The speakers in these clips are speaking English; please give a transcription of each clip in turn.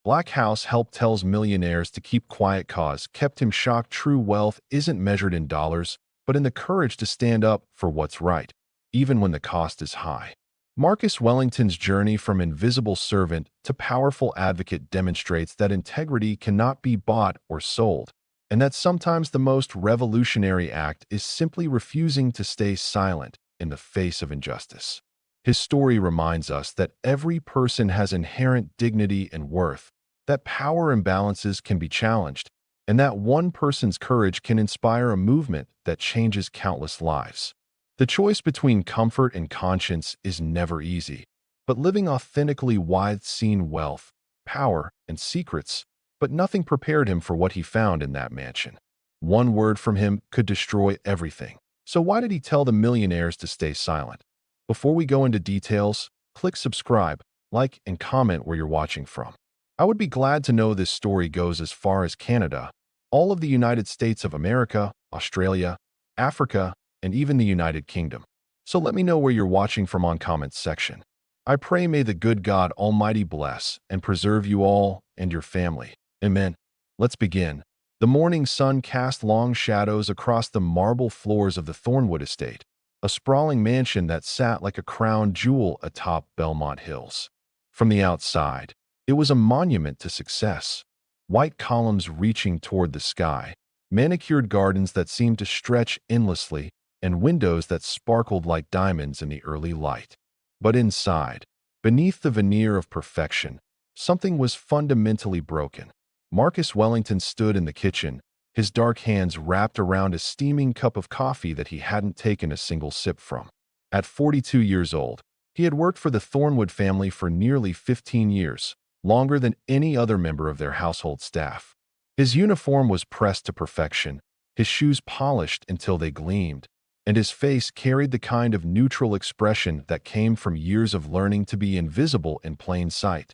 Black House helped tells millionaires to keep quiet cause kept him shocked. True wealth isn't measured in dollars, but in the courage to stand up for what's right, even when the cost is high. Marcus Wellington's journey from invisible servant to powerful advocate demonstrates that integrity cannot be bought or sold, and that sometimes the most revolutionary act is simply refusing to stay silent in the face of injustice. His story reminds us that every person has inherent dignity and worth, that power imbalances can be challenged, and that one person's courage can inspire a movement that changes countless lives. The choice between comfort and conscience is never easy, but living authentically wide seen wealth, power, and secrets, but nothing prepared him for what he found in that mansion. One word from him could destroy everything. So why did he tell the millionaires to stay silent? Before we go into details, click subscribe, like, and comment where you're watching from. I would be glad to know this story goes as far as Canada, all of the United States of America, Australia, Africa, and even the United Kingdom. So let me know where you're watching from on comments section. I pray may the good God Almighty bless and preserve you all and your family. Amen. Let's begin. The morning sun cast long shadows across the marble floors of the Thornwood estate, a sprawling mansion that sat like a crown jewel atop Belmont Hills. From the outside, it was a monument to success. White columns reaching toward the sky, manicured gardens that seemed to stretch endlessly, and windows that sparkled like diamonds in the early light. But inside, beneath the veneer of perfection, something was fundamentally broken. Marcus Wellington stood in the kitchen, his dark hands wrapped around a steaming cup of coffee that he hadn't taken a single sip from. At 42 years old, he had worked for the Thornwood family for nearly 15 years, longer than any other member of their household staff. His uniform was pressed to perfection, his shoes polished until they gleamed, and his face carried the kind of neutral expression that came from years of learning to be invisible in plain sight.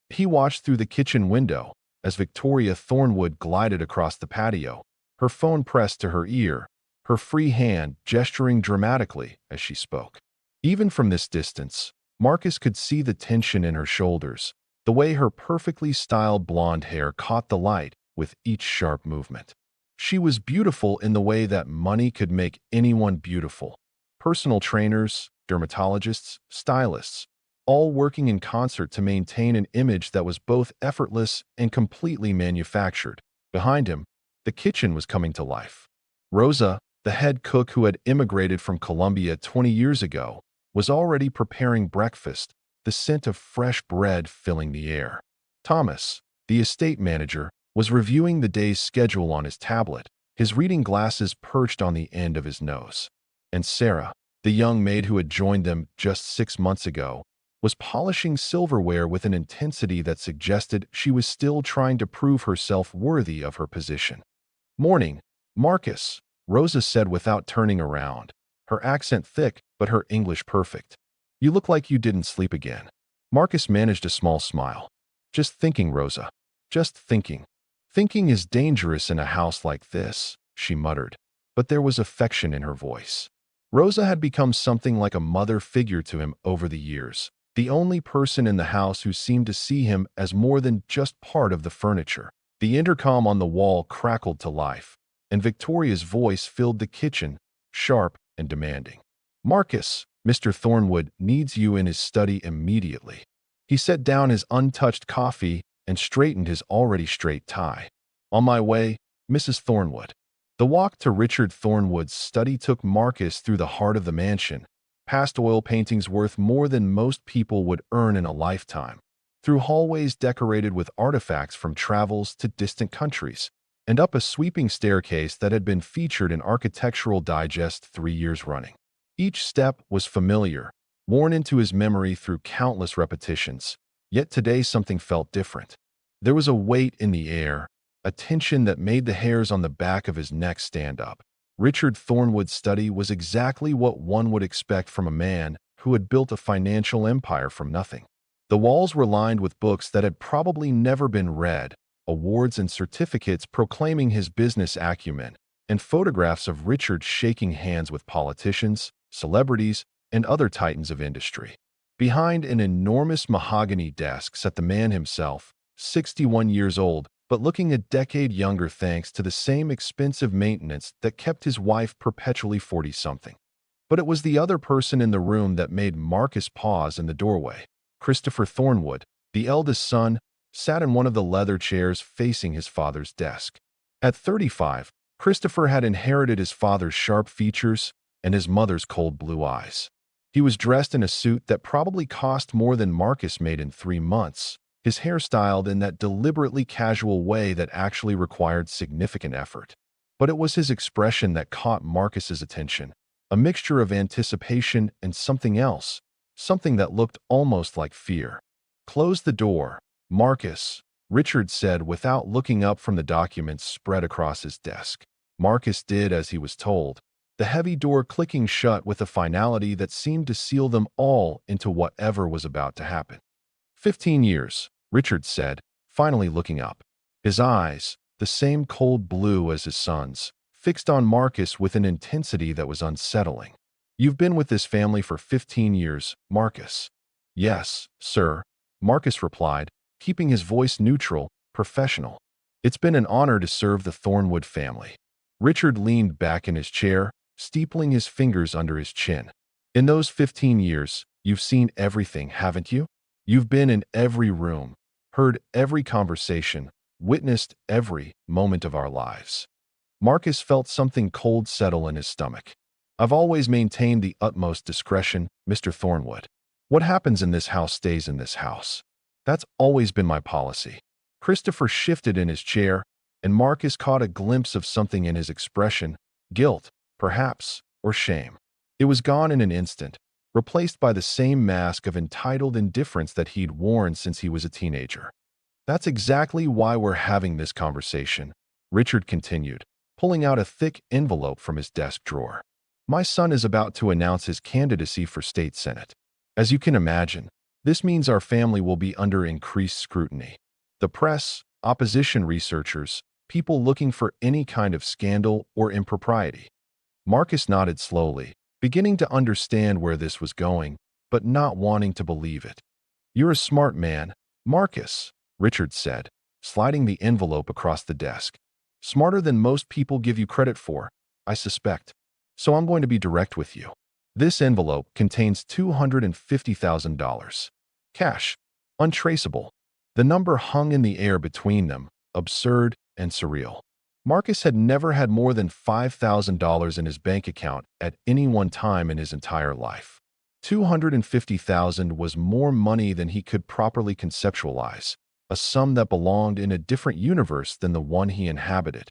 He watched through the kitchen window as Victoria Thornwood glided across the patio, her phone pressed to her ear, her free hand gesturing dramatically as she spoke. Even from this distance, Marcus could see the tension in her shoulders, the way her perfectly styled blonde hair caught the light with each sharp movement. She was beautiful in the way that money could make anyone beautiful. Personal trainers, dermatologists, stylists, all working in concert to maintain an image that was both effortless and completely manufactured. Behind him, the kitchen was coming to life. Rosa, the head cook who had immigrated from Colombia 20 years ago, was already preparing breakfast, the scent of fresh bread filling the air. Thomas, the estate manager, was reviewing the day's schedule on his tablet, his reading glasses perched on the end of his nose. And Sarah, the young maid who had joined them just 6 months ago, was polishing silverware with an intensity that suggested she was still trying to prove herself worthy of her position. "Morning, Marcus," Rosa said without turning around, her accent thick but her English perfect. "You look like you didn't sleep again." Marcus managed a small smile. "Just thinking, Rosa. Just thinking." "Thinking is dangerous in a house like this," she muttered, but there was affection in her voice. Rosa had become something like a mother figure to him over the years, the only person in the house who seemed to see him as more than just part of the furniture. The intercom on the wall crackled to life, and Victoria's voice filled the kitchen, sharp and demanding. "Marcus, Mr. Thornwood needs you in his study immediately." He set down his untouched coffee and straightened his already straight tie. "On my way, Mrs. Thornwood." The walk to Richard Thornwood's study took Marcus through the heart of the mansion, past oil paintings worth more than most people would earn in a lifetime, through hallways decorated with artifacts from travels to distant countries, and up a sweeping staircase that had been featured in Architectural Digest 3 years running. Each step was familiar, worn into his memory through countless repetitions, yet today something felt different. There was a weight in the air, a tension that made the hairs on the back of his neck stand up. Richard Thornwood's study was exactly what one would expect from a man who had built a financial empire from nothing. The walls were lined with books that had probably never been read, awards and certificates proclaiming his business acumen, and photographs of Richard shaking hands with politicians, celebrities, and other titans of industry. Behind an enormous mahogany desk sat the man himself, 61 years old, but looking a decade younger thanks to the same expensive maintenance that kept his wife perpetually 40-something. But it was the other person in the room that made Marcus pause in the doorway. Christopher Thornwood, the eldest son, sat in one of the leather chairs facing his father's desk. At 35, Christopher had inherited his father's sharp features and his mother's cold blue eyes. He was dressed in a suit that probably cost more than Marcus made in 3 months, his hair styled in that deliberately casual way that actually required significant effort. But it was his expression that caught Marcus's attention, a mixture of anticipation and something else, something that looked almost like fear. "Close the door, Marcus," Richard said without looking up from the documents spread across his desk. Marcus did as he was told, the heavy door clicking shut with a finality that seemed to seal them all into whatever was about to happen. 15 years, Richard said, finally looking up. His eyes, the same cold blue as his son's, fixed on Marcus with an intensity that was unsettling. "You've been with this family for 15 years, Marcus." "Yes, sir," Marcus replied, keeping his voice neutral, professional. "It's been an honor to serve the Thornwood family." Richard leaned back in his chair, steepling his fingers under his chin. "In those 15 years, you've seen everything, haven't you? You've been in every room, heard every conversation, witnessed every moment of our lives." Marcus felt something cold settle in his stomach. "I've always maintained the utmost discretion, Mr. Thornwood. What happens in this house stays in this house. That's always been my policy." Christopher shifted in his chair, and Marcus caught a glimpse of something in his expression, guilt, perhaps, or shame. It was gone in an instant, replaced by the same mask of entitled indifference that he'd worn since he was a teenager. "That's exactly why we're having this conversation," Richard continued, pulling out a thick envelope from his desk drawer. "My son is about to announce his candidacy for state senate. As you can imagine, this means our family will be under increased scrutiny. The press, opposition researchers, people looking for any kind of scandal or impropriety." Marcus nodded slowly, beginning to understand where this was going, but not wanting to believe it. "You're a smart man, Marcus," Richard said, sliding the envelope across the desk. "Smarter than most people give you credit for, I suspect. So I'm going to be direct with you. This envelope contains $250,000. Cash. Untraceable." The number hung in the air between them, absurd and surreal. Marcus had never had more than $5,000 in his bank account at any one time in his entire life. $250,000 was more money than he could properly conceptualize, a sum that belonged in a different universe than the one he inhabited.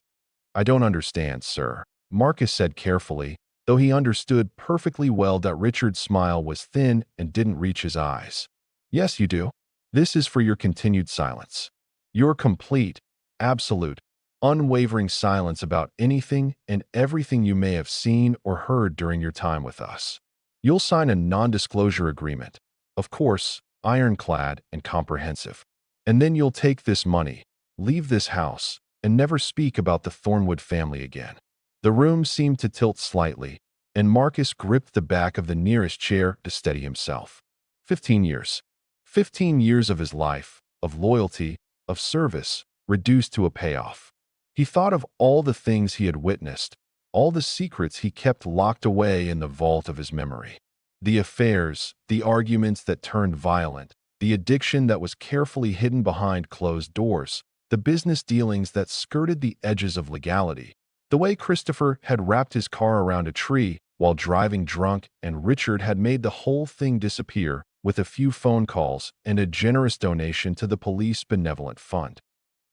"I don't understand, sir," Marcus said carefully, though he understood perfectly well that Richard's smile was thin and didn't reach his eyes. "Yes, you do. This is for your continued silence. Your complete, absolute, unwavering silence about anything and everything you may have seen or heard during your time with us. You'll sign a non-disclosure agreement, of course, ironclad and comprehensive. And then you'll take this money, leave this house, and never speak about the Thornwood family again." The room seemed to tilt slightly, and Marcus gripped the back of the nearest chair to steady himself. 15 years. 15 years of his life, of loyalty, of service, reduced to a payoff. He thought of all the things he had witnessed, all the secrets he kept locked away in the vault of his memory. The affairs, the arguments that turned violent, the addiction that was carefully hidden behind closed doors, the business dealings that skirted the edges of legality, the way Christopher had wrapped his car around a tree while driving drunk and Richard had made the whole thing disappear with a few phone calls and a generous donation to the police benevolent fund.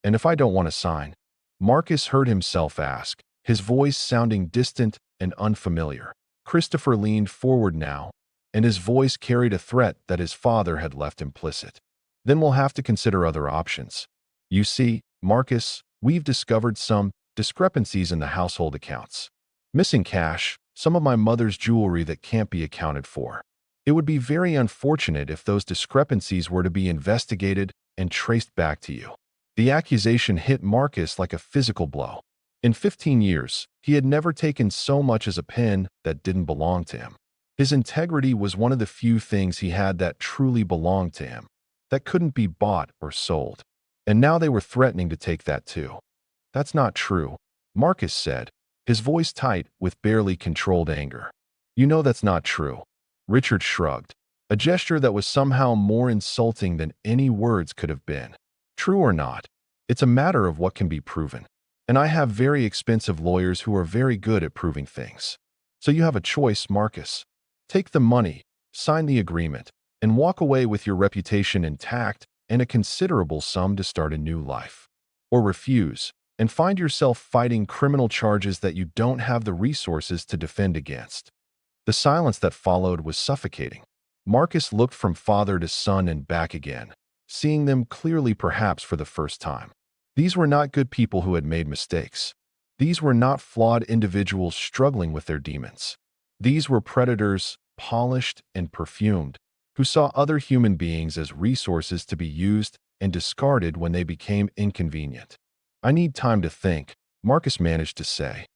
"And if I don't want to sign?" Marcus heard himself ask, his voice sounding distant and unfamiliar. Christopher leaned forward now, and his voice carried a threat that his father had left implicit. "Then we'll have to consider other options. You see, Marcus, we've discovered some discrepancies in the household accounts. Missing cash, some of my mother's jewelry that can't be accounted for. It would be very unfortunate if those discrepancies were to be investigated and traced back to you." The accusation hit Marcus like a physical blow. In 15 years, he had never taken so much as a pen that didn't belong to him. His integrity was one of the few things he had that truly belonged to him, that couldn't be bought or sold. And now they were threatening to take that too. That's not true, Marcus said, his voice tight with barely controlled anger. You know that's not true. Richard shrugged, a gesture that was somehow more insulting than any words could have been. True or not, it's a matter of what can be proven. And I have very expensive lawyers who are very good at proving things. So you have a choice, Marcus. Take the money, sign the agreement, and walk away with your reputation intact and a considerable sum to start a new life. Or refuse, and find yourself fighting criminal charges that you don't have the resources to defend against. The silence that followed was suffocating. Marcus looked from father to son and back again, seeing them clearly perhaps for the first time. These were not good people who had made mistakes. These were not flawed individuals struggling with their demons. These were predators, polished and perfumed, who saw other human beings as resources to be used and discarded when they became inconvenient. I need time to think, Marcus managed to say.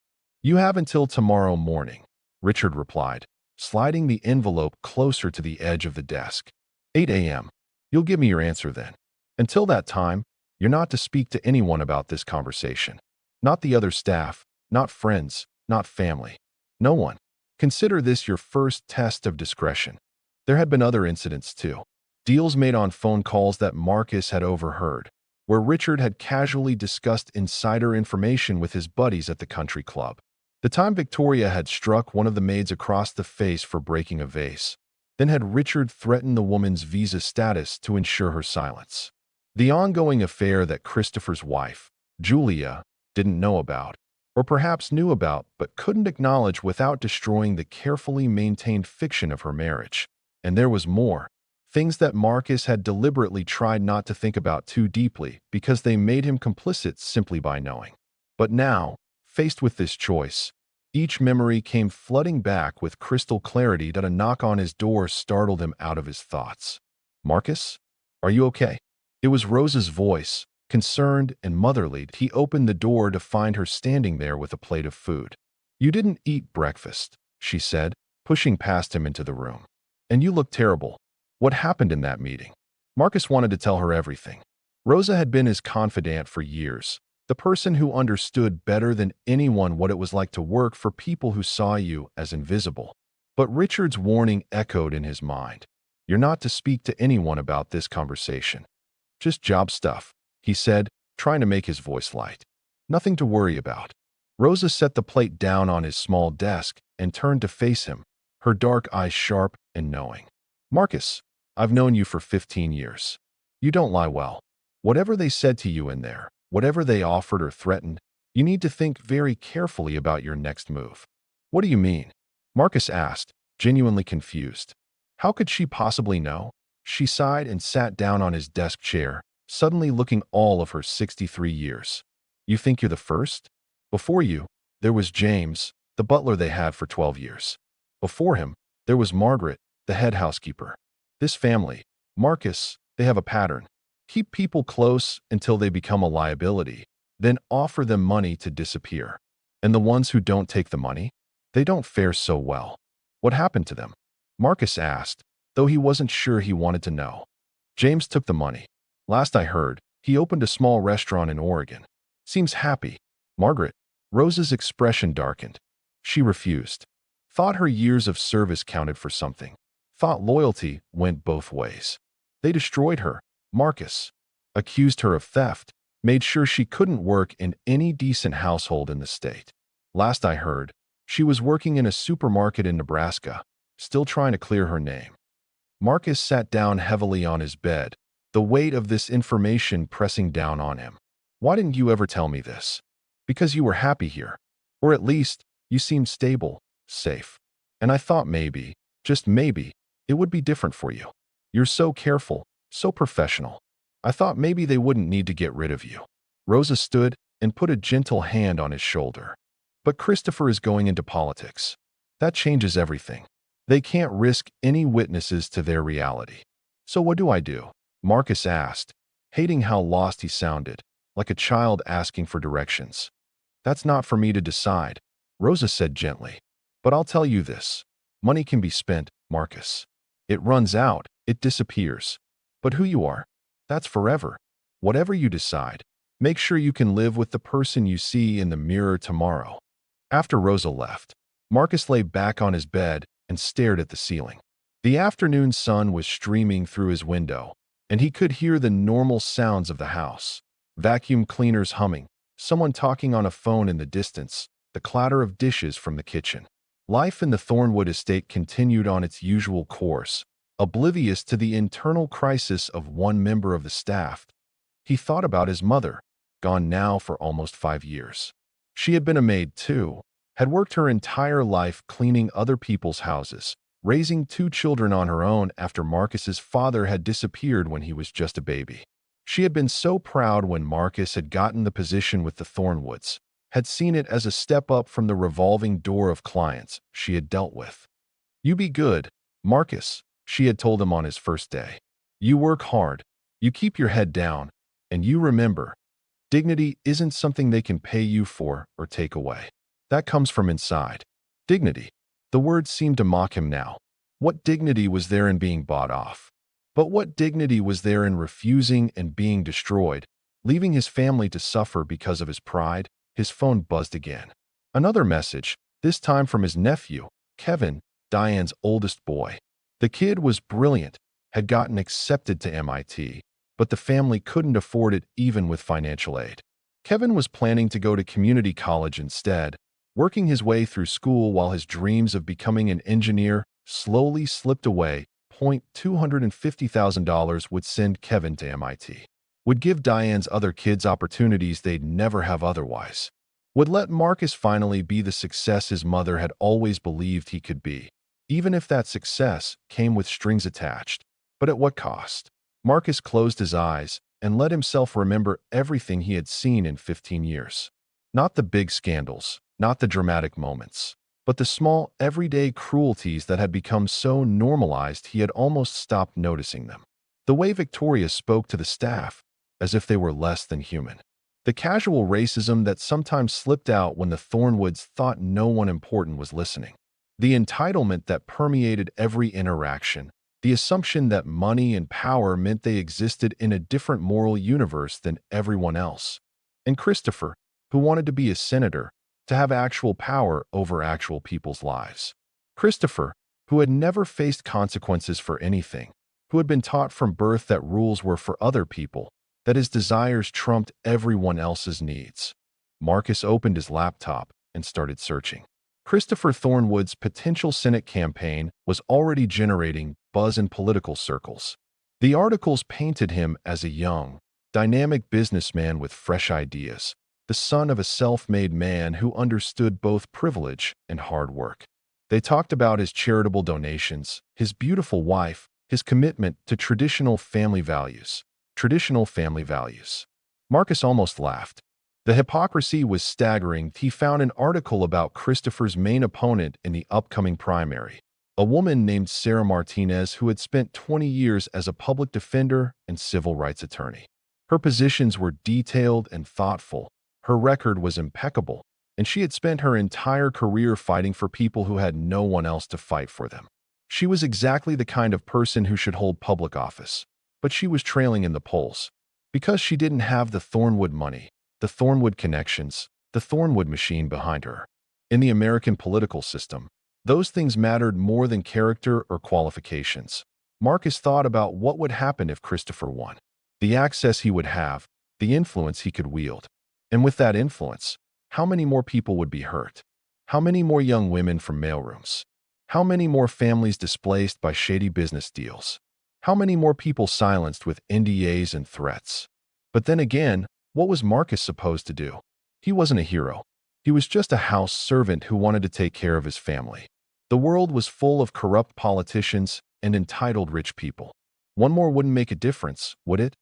You have until tomorrow morning, Richard replied, sliding the envelope closer to the edge of the desk. 8 a.m. You'll give me your answer then. Until that time, you're not to speak to anyone about this conversation. Not the other staff, not friends, not family. No one. Consider this your first test of discretion. There had been other incidents too. Deals made on phone calls that Marcus had overheard, where Richard had casually discussed insider information with his buddies at the country club. The time Victoria had struck one of the maids across the face for breaking a vase. Then had Richard threatened the woman's visa status to ensure her silence. The ongoing affair that Christopher's wife, Julia, didn't know about, or perhaps knew about but couldn't acknowledge without destroying the carefully maintained fiction of her marriage. And there was more. Things that Marcus had deliberately tried not to think about too deeply because they made him complicit simply by knowing. But now, faced with this choice, each memory came flooding back with crystal clarity that a knock on his door startled him out of his thoughts. Marcus? Are you okay? It was Rosa's voice, concerned and motherly. He opened the door to find her standing there with a plate of food. You didn't eat breakfast, she said, pushing past him into the room. And you look terrible. What happened in that meeting? Marcus wanted to tell her everything. Rosa had been his confidant for years, the person who understood better than anyone what it was like to work for people who saw you as invisible. But Richard's warning echoed in his mind. You're not to speak to anyone about this conversation. Just job stuff, he said, trying to make his voice light. Nothing to worry about. Rosa set the plate down on his small desk and turned to face him, her dark eyes sharp and knowing. Marcus, I've known you for 15 years. You don't lie well. Whatever they said to you in there, whatever they offered or threatened, you need to think very carefully about your next move. What do you mean? Marcus asked, genuinely confused. How could she possibly know? She sighed and sat down on his desk chair, suddenly looking all of her 63 years. You think you're the first? Before you, there was James, the butler they had for 12 years. Before him, there was Margaret, the head housekeeper. This family, Marcus, they have a pattern. Keep people close until they become a liability, then offer them money to disappear. And the ones who don't take the money? They don't fare so well. What happened to them? Marcus asked, though he wasn't sure he wanted to know. James took the money. Last I heard, he opened a small restaurant in Oregon. Seems happy. Margaret. Rosa's expression darkened. She refused. Thought her years of service counted for something. Thought loyalty went both ways. They destroyed her. Marcus. Accused her of theft. Made sure she couldn't work in any decent household in the state. Last I heard, she was working in a supermarket in Nebraska, still trying to clear her name. Marcus sat down heavily on his bed, the weight of this information pressing down on him. Why didn't you ever tell me this? Because you were happy here. Or at least, you seemed stable, safe. And I thought maybe, just maybe, it would be different for you. You're so careful, so professional. I thought maybe they wouldn't need to get rid of you. Rosa stood and put a gentle hand on his shoulder. But Christopher is going into politics. That changes everything. They can't risk any witnesses to their reality. So what do I do? Marcus asked, hating how lost he sounded, like a child asking for directions. That's not for me to decide, Rosa said gently. But I'll tell you this. Money can be spent, Marcus. It runs out, it disappears. But who you are, that's forever. Whatever you decide, make sure you can live with the person you see in the mirror tomorrow. After Rosa left, Marcus lay back on his bed and stared at the ceiling. The afternoon sun was streaming through his window, and he could hear the normal sounds of the house. Vacuum cleaners humming, someone talking on a phone in the distance, the clatter of dishes from the kitchen. Life in the Thornwood estate continued on its usual course, oblivious to the internal crisis of one member of the staff. He thought about his mother, gone now for almost 5 years. She had been a maid too, had worked her entire life cleaning other people's houses, raising 2 children on her own after Marcus's father had disappeared when he was just a baby. She had been so proud when Marcus had gotten the position with the Thornwoods, had seen it as a step up from the revolving door of clients she had dealt with. "You be good, Marcus," she had told him on his first day. "You work hard, you keep your head down, and you remember, dignity isn't something they can pay you for or take away. That comes from inside." Dignity. The word seemed to mock him now. What dignity was there in being bought off? But what dignity was there in refusing and being destroyed, leaving his family to suffer because of his pride? His phone buzzed again. Another message, this time from his nephew, Kevin, Diane's oldest boy. The kid was brilliant, had gotten accepted to MIT, but the family couldn't afford it even with financial aid. Kevin was planning to go to community college instead, working his way through school while his dreams of becoming an engineer slowly slipped away. $250,000 would send Kevin to MIT. Would give Diane's other kids opportunities they'd never have otherwise. Would let Marcus finally be the success his mother had always believed he could be, even if that success came with strings attached. But at what cost? Marcus closed his eyes and let himself remember everything he had seen in 15 years. Not the big scandals, not the dramatic moments, but the small, everyday cruelties that had become so normalized he had almost stopped noticing them. The way Victoria spoke to the staff, as if they were less than human. The casual racism that sometimes slipped out when the Thornwoods thought no one important was listening. The entitlement that permeated every interaction. The assumption that money and power meant they existed in a different moral universe than everyone else. And Christopher, who wanted to be a senator, to have actual power over actual people's lives. Christopher, who had never faced consequences for anything, who had been taught from birth that rules were for other people, that his desires trumped everyone else's needs. Marcus opened his laptop and started searching. Christopher Thornwood's potential Senate campaign was already generating buzz in political circles. The articles painted him as a young, dynamic businessman with fresh ideas, the son of a self-made man who understood both privilege and hard work. They talked about his charitable donations, his beautiful wife, his commitment to traditional family values. Marcus almost laughed. The hypocrisy was staggering. He found an article about Christopher's main opponent in the upcoming primary, a woman named Sarah Martinez who had spent 20 years as a public defender and civil rights attorney. Her positions were detailed and thoughtful. Her record was impeccable, and she had spent her entire career fighting for people who had no one else to fight for them. She was exactly the kind of person who should hold public office, but she was trailing in the polls because she didn't have the Thornwood money, the Thornwood connections, the Thornwood machine behind her. In the American political system, those things mattered more than character or qualifications. Marcus thought about what would happen if Christopher won. The access he would have, the influence he could wield. And with that influence, how many more people would be hurt? How many more young women from mailrooms? How many more families displaced by shady business deals? How many more people silenced with NDAs and threats? But then again, what was Marcus supposed to do? He wasn't a hero. He was just a house servant who wanted to take care of his family. The world was full of corrupt politicians and entitled rich people. One more wouldn't make a difference, would it?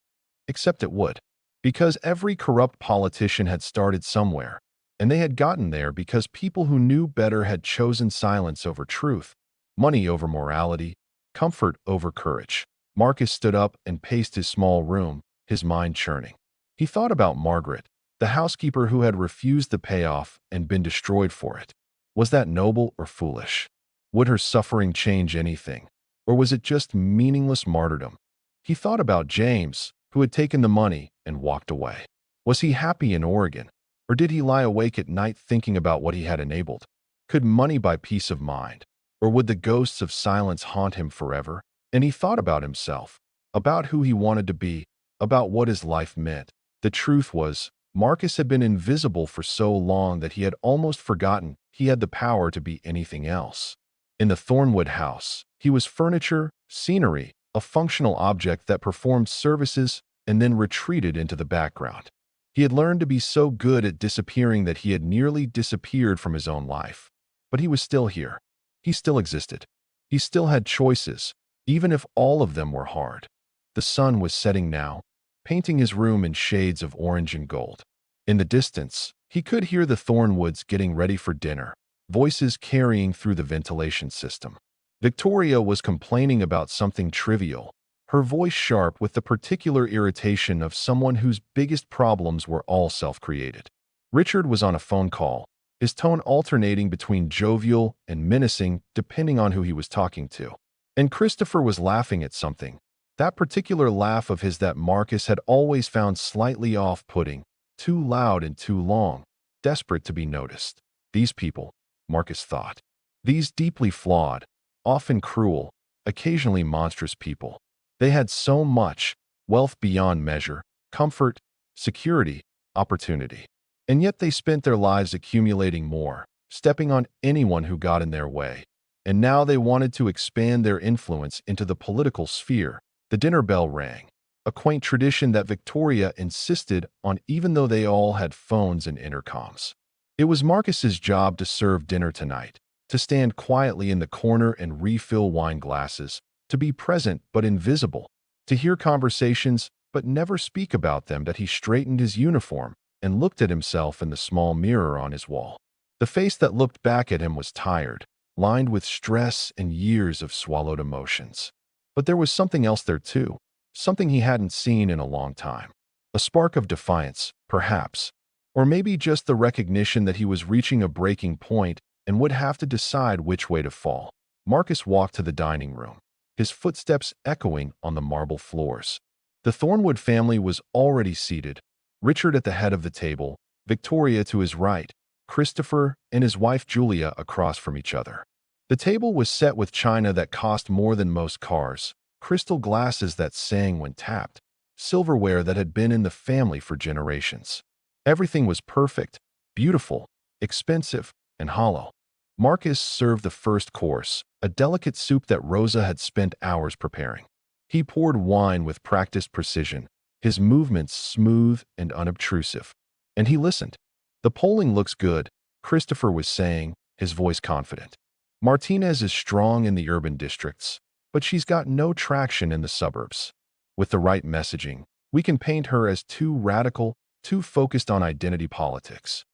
Except it would. Because every corrupt politician had started somewhere, and they had gotten there because people who knew better had chosen silence over truth, money over morality, comfort over courage. Marcus stood up and paced his small room, his mind churning. He thought about Margaret, the housekeeper who had refused the payoff and been destroyed for it. Was that noble or foolish? Would her suffering change anything? Or was it just meaningless martyrdom? He thought about James, who had taken the money and walked away. Was he happy in Oregon, or did he lie awake at night thinking about what he had enabled? Could money buy peace of mind, or would the ghosts of silence haunt him forever? And he thought about himself, about who he wanted to be, about what his life meant. The truth was, Marcus had been invisible for so long that he had almost forgotten he had the power to be anything else. In the Thornwood house, he was furniture, scenery, a functional object that performed services and then retreated into the background. He had learned to be so good at disappearing that he had nearly disappeared from his own life. But he was still here. He still existed. He still had choices, even if all of them were hard. The sun was setting now, painting his room in shades of orange and gold. In the distance, he could hear the Thornwoods getting ready for dinner, voices carrying through the ventilation system. Victoria was complaining about something trivial, her voice sharp with the particular irritation of someone whose biggest problems were all self-created. Richard was on a phone call, his tone alternating between jovial and menacing depending on who he was talking to. And Christopher was laughing at something, that particular laugh of his that Marcus had always found slightly off-putting, too loud and too long, desperate to be noticed. These people, Marcus thought, these deeply flawed, often cruel, occasionally monstrous people. They had so much, wealth beyond measure, comfort, security, opportunity. And yet they spent their lives accumulating more, stepping on anyone who got in their way. And now they wanted to expand their influence into the political sphere. The dinner bell rang, a quaint tradition that Victoria insisted on even though they all had phones and intercoms. It was Marcus's job to serve dinner tonight, to stand quietly in the corner and refill wine glasses, to be present but invisible, to hear conversations but never speak about them. That he straightened his uniform and looked at himself in the small mirror on his wall. The face that looked back at him was tired, lined with stress and years of swallowed emotions. But there was something else there too, something he hadn't seen in a long time. A spark of defiance, perhaps, or maybe just the recognition that he was reaching a breaking point and would have to decide which way to fall. Marcus walked to the dining room, his footsteps echoing on the marble floors. The Thornwood family was already seated, Richard at the head of the table, Victoria to his right, Christopher and his wife Julia across from each other. The table was set with china that cost more than most cars, crystal glasses that sang when tapped, silverware that had been in the family for generations. Everything was perfect, beautiful, expensive, and hollow. Marcus served the first course, a delicate soup that Rosa had spent hours preparing. He poured wine with practiced precision, his movements smooth and unobtrusive. And he listened. "The polling looks good," Christopher was saying, his voice confident. "Martinez is strong in the urban districts, but she's got no traction in the suburbs. With the right messaging, we can paint her as too radical, too focused on identity politics."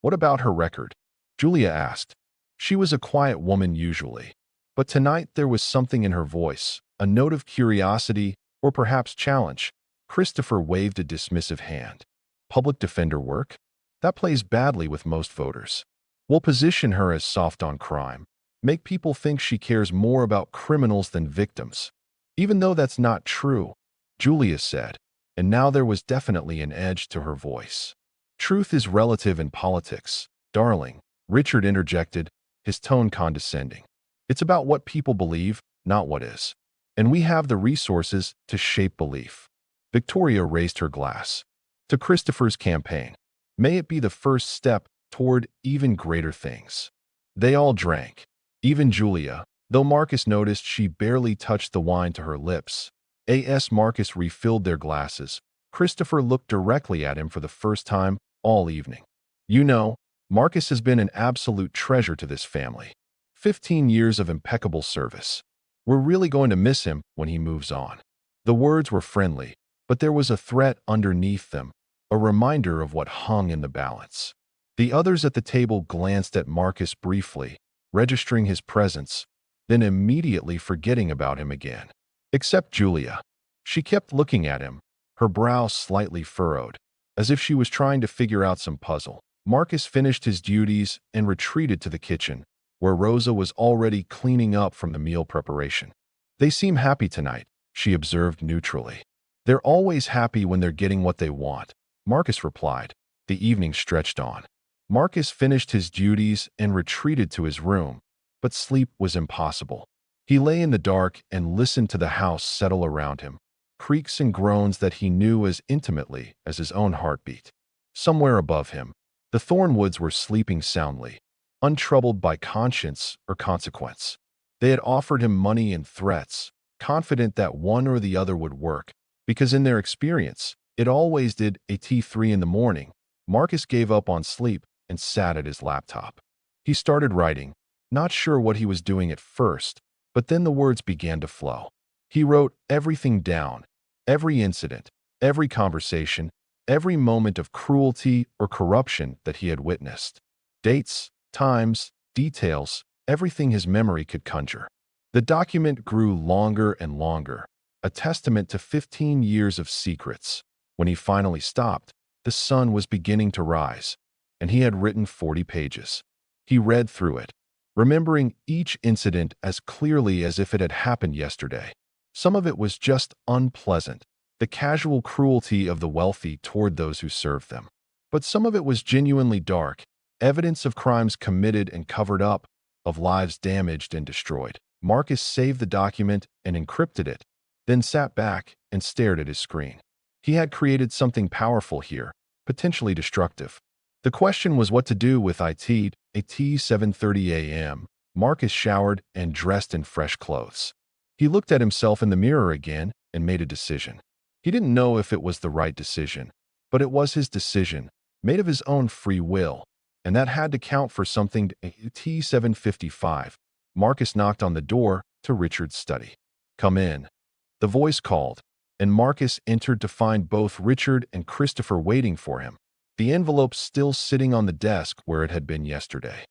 "What about her record?" Julia asked. She was a quiet woman usually, but tonight there was something in her voice, a note of curiosity or perhaps challenge. Christopher waved a dismissive hand. "Public defender work? That plays badly with most voters. We'll position her as soft on crime, make people think she cares more about criminals than victims." "Even though that's not true," Julia said, and now there was definitely an edge to her voice. "Truth is relative in politics, darling," Richard interjected, his tone condescending. "It's about what people believe, not what is. And we have the resources to shape belief." Victoria raised her glass. "To Christopher's campaign. May it be the first step toward even greater things." They all drank, even Julia, though Marcus noticed she barely touched the wine to her lips. As Marcus refilled their glasses, Christopher looked directly at him for the first time all evening. "You know, Marcus has been an absolute treasure to this family. 15 years of impeccable service. We're really going to miss him when he moves on." The words were friendly, but there was a threat underneath them, a reminder of what hung in the balance. The others at the table glanced at Marcus briefly, registering his presence, then immediately forgetting about him again. Except Julia. She kept looking at him, her brow slightly furrowed, as if she was trying to figure out some puzzle. Marcus finished his duties and retreated to the kitchen, where Rosa was already cleaning up from the meal preparation. "They seem happy tonight," she observed neutrally. They're always happy when they're getting what they want, Marcus replied. The evening stretched on. Marcus finished his duties and retreated to his room, but sleep was impossible. He lay in the dark and listened to the house settle around him, creaks and groans that he knew as intimately as his own heartbeat. Somewhere above him, the Thornwoods were sleeping soundly, untroubled by conscience or consequence. They had offered him money and threats, confident that one or the other would work, because in their experience, it always did. At 3 in the morning, Marcus gave up on sleep and sat at his laptop. He started writing, not sure what he was doing at first, but then the words began to flow. He wrote everything down, every incident, every conversation, every moment of cruelty or corruption that he had witnessed. Dates, times, details, everything his memory could conjure. The document grew longer and longer, a testament to 15 years of secrets. When he finally stopped, the sun was beginning to rise, and he had written 40 pages. He read through it, remembering each incident as clearly as if it had happened yesterday. Some of it was just unpleasant, the casual cruelty of the wealthy toward those who served them. But some of it was genuinely dark, evidence of crimes committed and covered up, of lives damaged and destroyed. Marcus saved the document and encrypted it, then sat back and stared at his screen. He had created something powerful here, potentially destructive. The question was what to do with it. At 7:30 a.m., Marcus showered and dressed in fresh clothes. He looked at himself in the mirror again and made a decision. He didn't know if it was the right decision, but it was his decision, made of his own free will, and that had to count for something. At 7:55, Marcus knocked on the door to Richard's study. "Come in," the voice called, and Marcus entered to find both Richard and Christopher waiting for him, the envelope still sitting on the desk where it had been yesterday.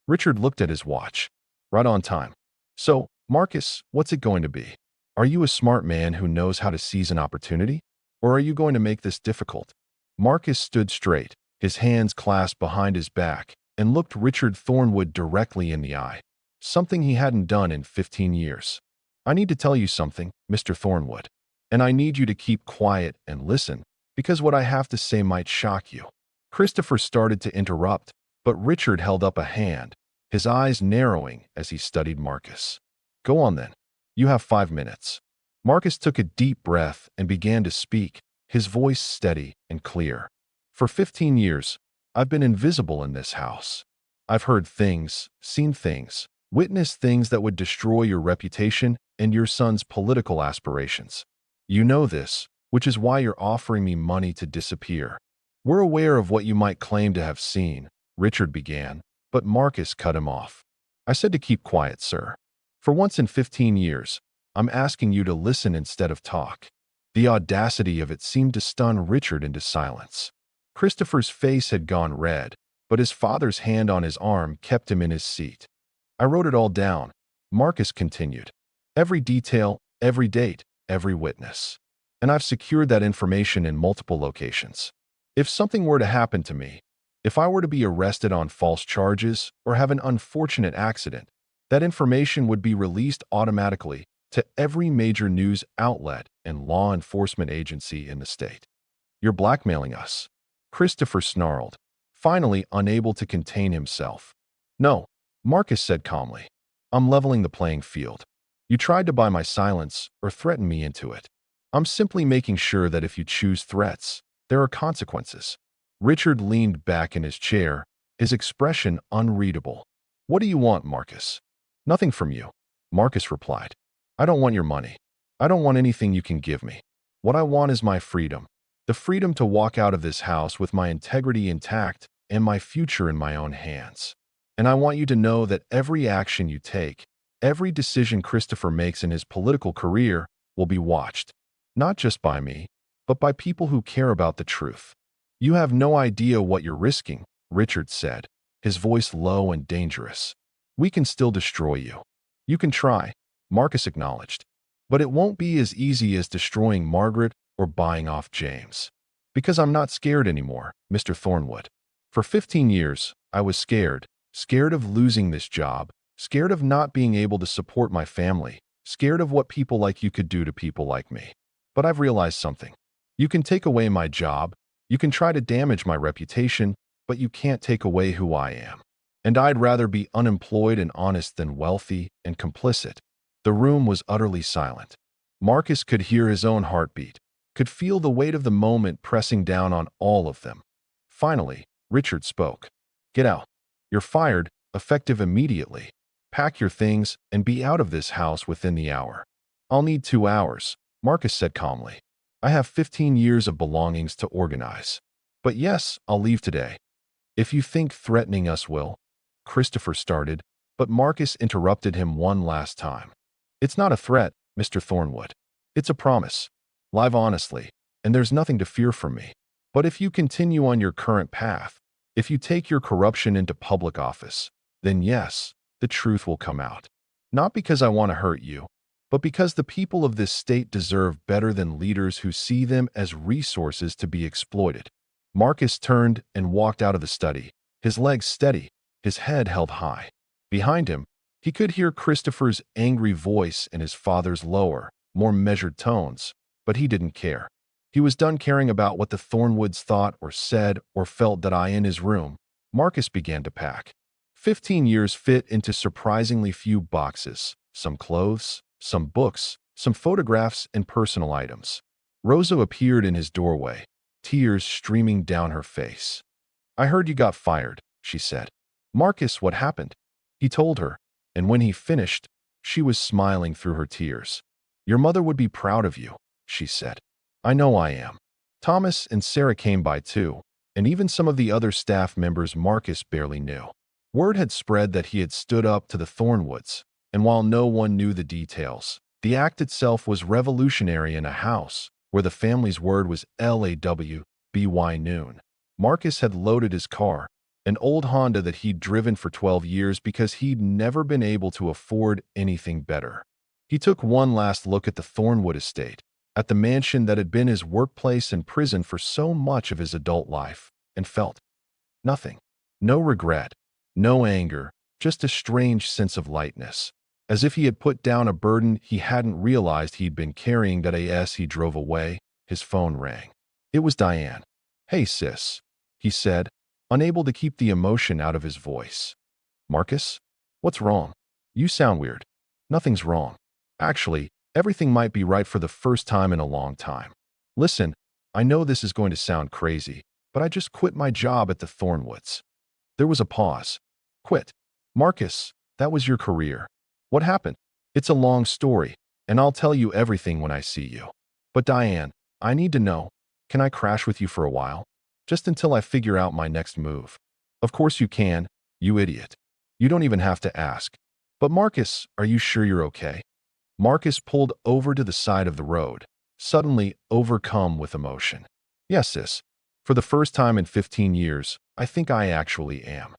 Richard looked at his watch. "Right on time. So, Marcus, what's it going to be? Are you a smart man who knows how to seize an opportunity? Or are you going to make this difficult?" Marcus stood straight, his hands clasped behind his back, and looked Richard Thornwood directly in the eye, something he hadn't done in 15 years. "I need to tell you something, Mr. Thornwood. And I need you to keep quiet and listen, because what I have to say might shock you." Christopher started to interrupt, but Richard held up a hand, his eyes narrowing as he studied Marcus. "Go on then. You have 5 minutes." Marcus took a deep breath and began to speak, his voice steady and clear. "For 15 years, I've been invisible in this house. I've heard things, seen things, witnessed things that would destroy your reputation and your son's political aspirations. You know this, which is why you're offering me money to disappear. We're aware of what you might claim to have seen," Richard began, but Marcus cut him off. "I said to keep quiet, sir. For once in 15 years, I'm asking you to listen instead of talk." The audacity of it seemed to stun Richard into silence. Christopher's face had gone red, but his father's hand on his arm kept him in his seat. "I wrote it all down," Marcus continued. "Every detail, every date, every witness. And I've secured that information in multiple locations. If something were to happen to me, if I were to be arrested on false charges or have an unfortunate accident, that information would be released automatically to every major news outlet and law enforcement agency in the state." "You're blackmailing us," Christopher snarled, finally unable to contain himself. "No," Marcus said calmly. "I'm leveling the playing field. You tried to buy my silence or threaten me into it. I'm simply making sure that if you choose threats, there are consequences." Richard leaned back in his chair, his expression unreadable. "What do you want, Marcus?" "Nothing from you," Marcus replied. "I don't want your money. I don't want anything you can give me. What I want is my freedom, the freedom to walk out of this house with my integrity intact and my future in my own hands. And I want you to know that every action you take, every decision Christopher makes in his political career will be watched, not just by me, but by people who care about the truth." "You have no idea what you're risking," Richard said, his voice low and dangerous. "We can still destroy you." "You can try," Marcus acknowledged. "But it won't be as easy as destroying Margaret or buying off James. Because I'm not scared anymore, Mr. Thornwood. For 15 years, I was scared, scared of losing this job, scared of not being able to support my family, scared of what people like you could do to people like me. But I've realized something. You can take away my job, you can try to damage my reputation, but you can't take away who I am. And I'd rather be unemployed and honest than wealthy and complicit." The room was utterly silent. Marcus could hear his own heartbeat, could feel the weight of the moment pressing down on all of them. Finally, Richard spoke. "Get out. You're fired, effective immediately. Pack your things and be out of this house within the hour." "I'll need 2 hours," Marcus said calmly. "I have 15 years of belongings to organize. But yes, I'll leave today." "If you think threatening us will," Christopher started, but Marcus interrupted him one last time. "It's not a threat, Mr. Thornwood. It's a promise. Live honestly, and there's nothing to fear from me. But if you continue on your current path, if you take your corruption into public office, then yes, the truth will come out. Not because I want to hurt you, but because the people of this state deserve better than leaders who see them as resources to be exploited." Marcus turned and walked out of the study, his legs steady, his head held high. Behind him, he could hear Christopher's angry voice and his father's lower, more measured tones, but he didn't care. He was done caring about what the Thornwoods thought or said or felt that in his room. Marcus began to pack. 15 years fit into surprisingly few boxes, some clothes, some books, some photographs and personal items. Rosa appeared in his doorway, tears streaming down her face. "I heard you got fired," she said. "Marcus, what happened?" He told her, and when he finished, she was smiling through her tears. "Your mother would be proud of you," she said. "I know I am." Thomas and Sarah came by too, and even some of the other staff members Marcus barely knew. Word had spread that he had stood up to the Thornwoods, and while no one knew the details, the act itself was revolutionary in a house where the family's word was LAWBY noon. Marcus had loaded his car, an old Honda that he'd driven for 12 years because he'd never been able to afford anything better. He took one last look at the Thornwood estate, at the mansion that had been his workplace and prison for so much of his adult life, and felt nothing. No regret, no anger, just a strange sense of lightness. As if he had put down a burden he hadn't realized he'd been carrying. That as he drove away, his phone rang. It was Diane. "Hey, sis," he said, unable to keep the emotion out of his voice. "Marcus? What's wrong? You sound weird." "Nothing's wrong. Actually, everything might be right for the first time in a long time. Listen, I know this is going to sound crazy, but I just quit my job at the Thornwoods." There was a pause. "Quit? Marcus, that was your career. What happened?" "It's a long story, and I'll tell you everything when I see you. But Diane, I need to know, can I crash with you for a while? Just until I figure out my next move." "Of course you can, you idiot. You don't even have to ask." "But Marcus, are you sure you're okay?" Marcus pulled over to the side of the road, suddenly overcome with emotion. "Yes, sis. For the first time in 15 years, I think I actually am."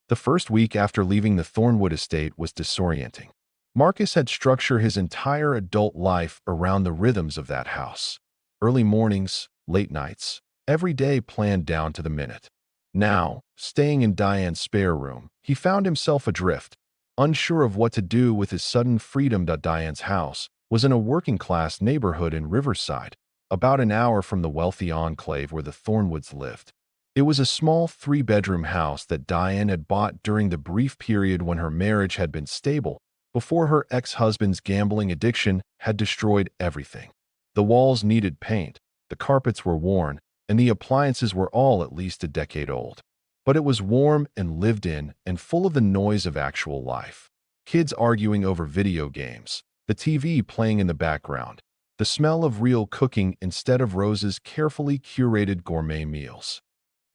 The first week after leaving the Thornwood estate was disorienting. Marcus had structured his entire adult life around the rhythms of that house. Early mornings, late nights, every day planned down to the minute. Now, staying in Diane's spare room, he found himself adrift, unsure of what to do with his sudden freedom. Diane's house was in a working-class neighborhood in Riverside, about an hour from the wealthy enclave where the Thornwoods lived. It was a small 3-bedroom house that Diane had bought during the brief period when her marriage had been stable, before her ex-husband's gambling addiction had destroyed everything. The walls needed paint, the carpets were worn, and the appliances were all at least a decade old. But it was warm and lived in and full of the noise of actual life. Kids arguing over video games, the TV playing in the background, the smell of real cooking instead of Rose's carefully curated gourmet meals.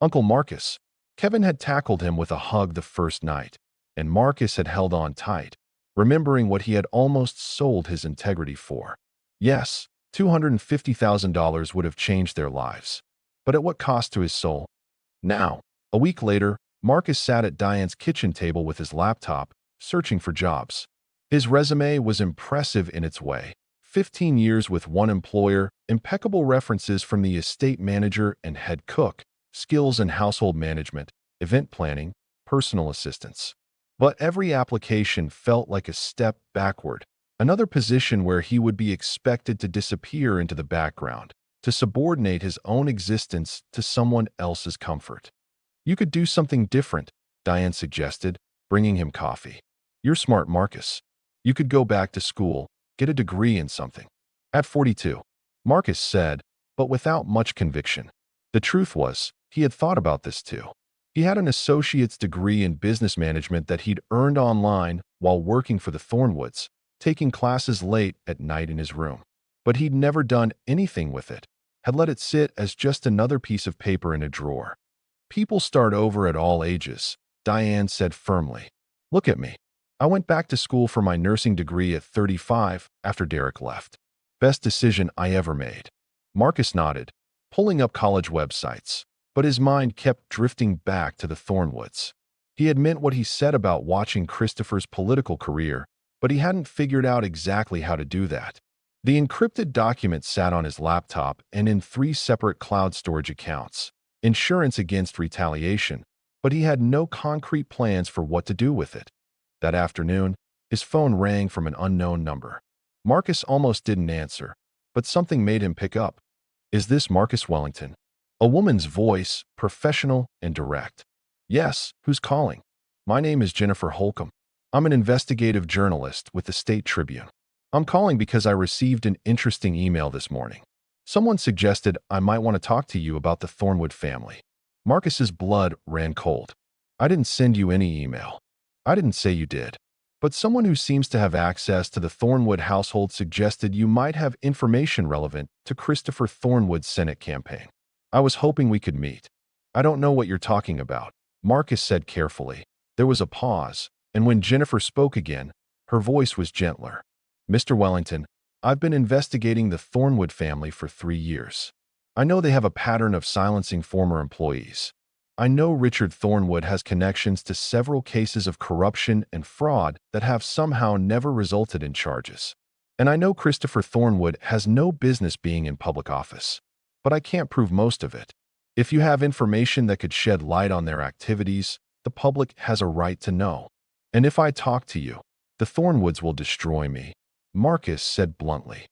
Uncle Marcus. Kevin had tackled him with a hug the first night, and Marcus had held on tight, remembering what he had almost sold his integrity for. Yes, $250,000 would have changed their lives. But at what cost to his soul? Now, a week later, Marcus sat at Diane's kitchen table with his laptop, searching for jobs. His resume was impressive in its way. 15 years with one employer, impeccable references from the estate manager and head cook, skills in household management, event planning, personal assistance. But every application felt like a step backward, Another position where he would be expected to disappear into the background, to subordinate his own existence to someone else's comfort. You could do something different, Diane suggested, bringing him coffee. You're smart, Marcus. You could go back to school, get a degree in something. At 42, Marcus said, but without much conviction. The truth was, he had thought about this too. He had an associate's degree in business management that he'd earned online while working for the Thornwoods, taking classes late at night in his room. But he'd never done anything with it, had let it sit as just another piece of paper in a drawer. People start over at all ages, Diane said firmly. Look at me. I went back to school for my nursing degree at 35 after Derek left. Best decision I ever made. Marcus nodded, pulling up college websites, but his mind kept drifting back to the Thornwoods. He had meant what he said about watching Christopher's political career, but he hadn't figured out exactly how to do that. The encrypted document sat on his laptop and in 3 separate cloud storage accounts, insurance against retaliation, but he had no concrete plans for what to do with it. That afternoon, his phone rang from an unknown number. Marcus almost didn't answer, but something made him pick up. Is this Marcus Wellington? A woman's voice, professional and direct. Yes, who's calling? My name is Jennifer Holcomb. I'm an investigative journalist with the State Tribune. I'm calling because I received an interesting email this morning. Someone suggested I might want to talk to you about the Thornwood family. Marcus's blood ran cold. I didn't send you any email. I didn't say you did. But someone who seems to have access to the Thornwood household suggested you might have information relevant to Christopher Thornwood's Senate campaign. I was hoping we could meet. I don't know what you're talking about, Marcus said carefully. There was a pause, and when Jennifer spoke again, her voice was gentler. Mr. Wellington, I've been investigating the Thornwood family for 3 years. I know they have a pattern of silencing former employees. I know Richard Thornwood has connections to several cases of corruption and fraud that have somehow never resulted in charges. And I know Christopher Thornwood has no business being in public office. But I can't prove most of it. If you have information that could shed light on their activities, the public has a right to know. And if I talk to you, the Thornwoods will destroy me, Marcus said bluntly.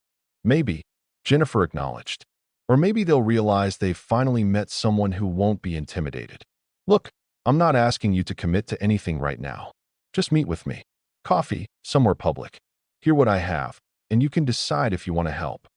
Maybe, Jennifer acknowledged. Or maybe they'll realize they've finally met someone who won't be intimidated. Look, I'm not asking you to commit to anything right now. Just meet with me. Coffee, somewhere public. Hear what I have, and you can decide if you want to help.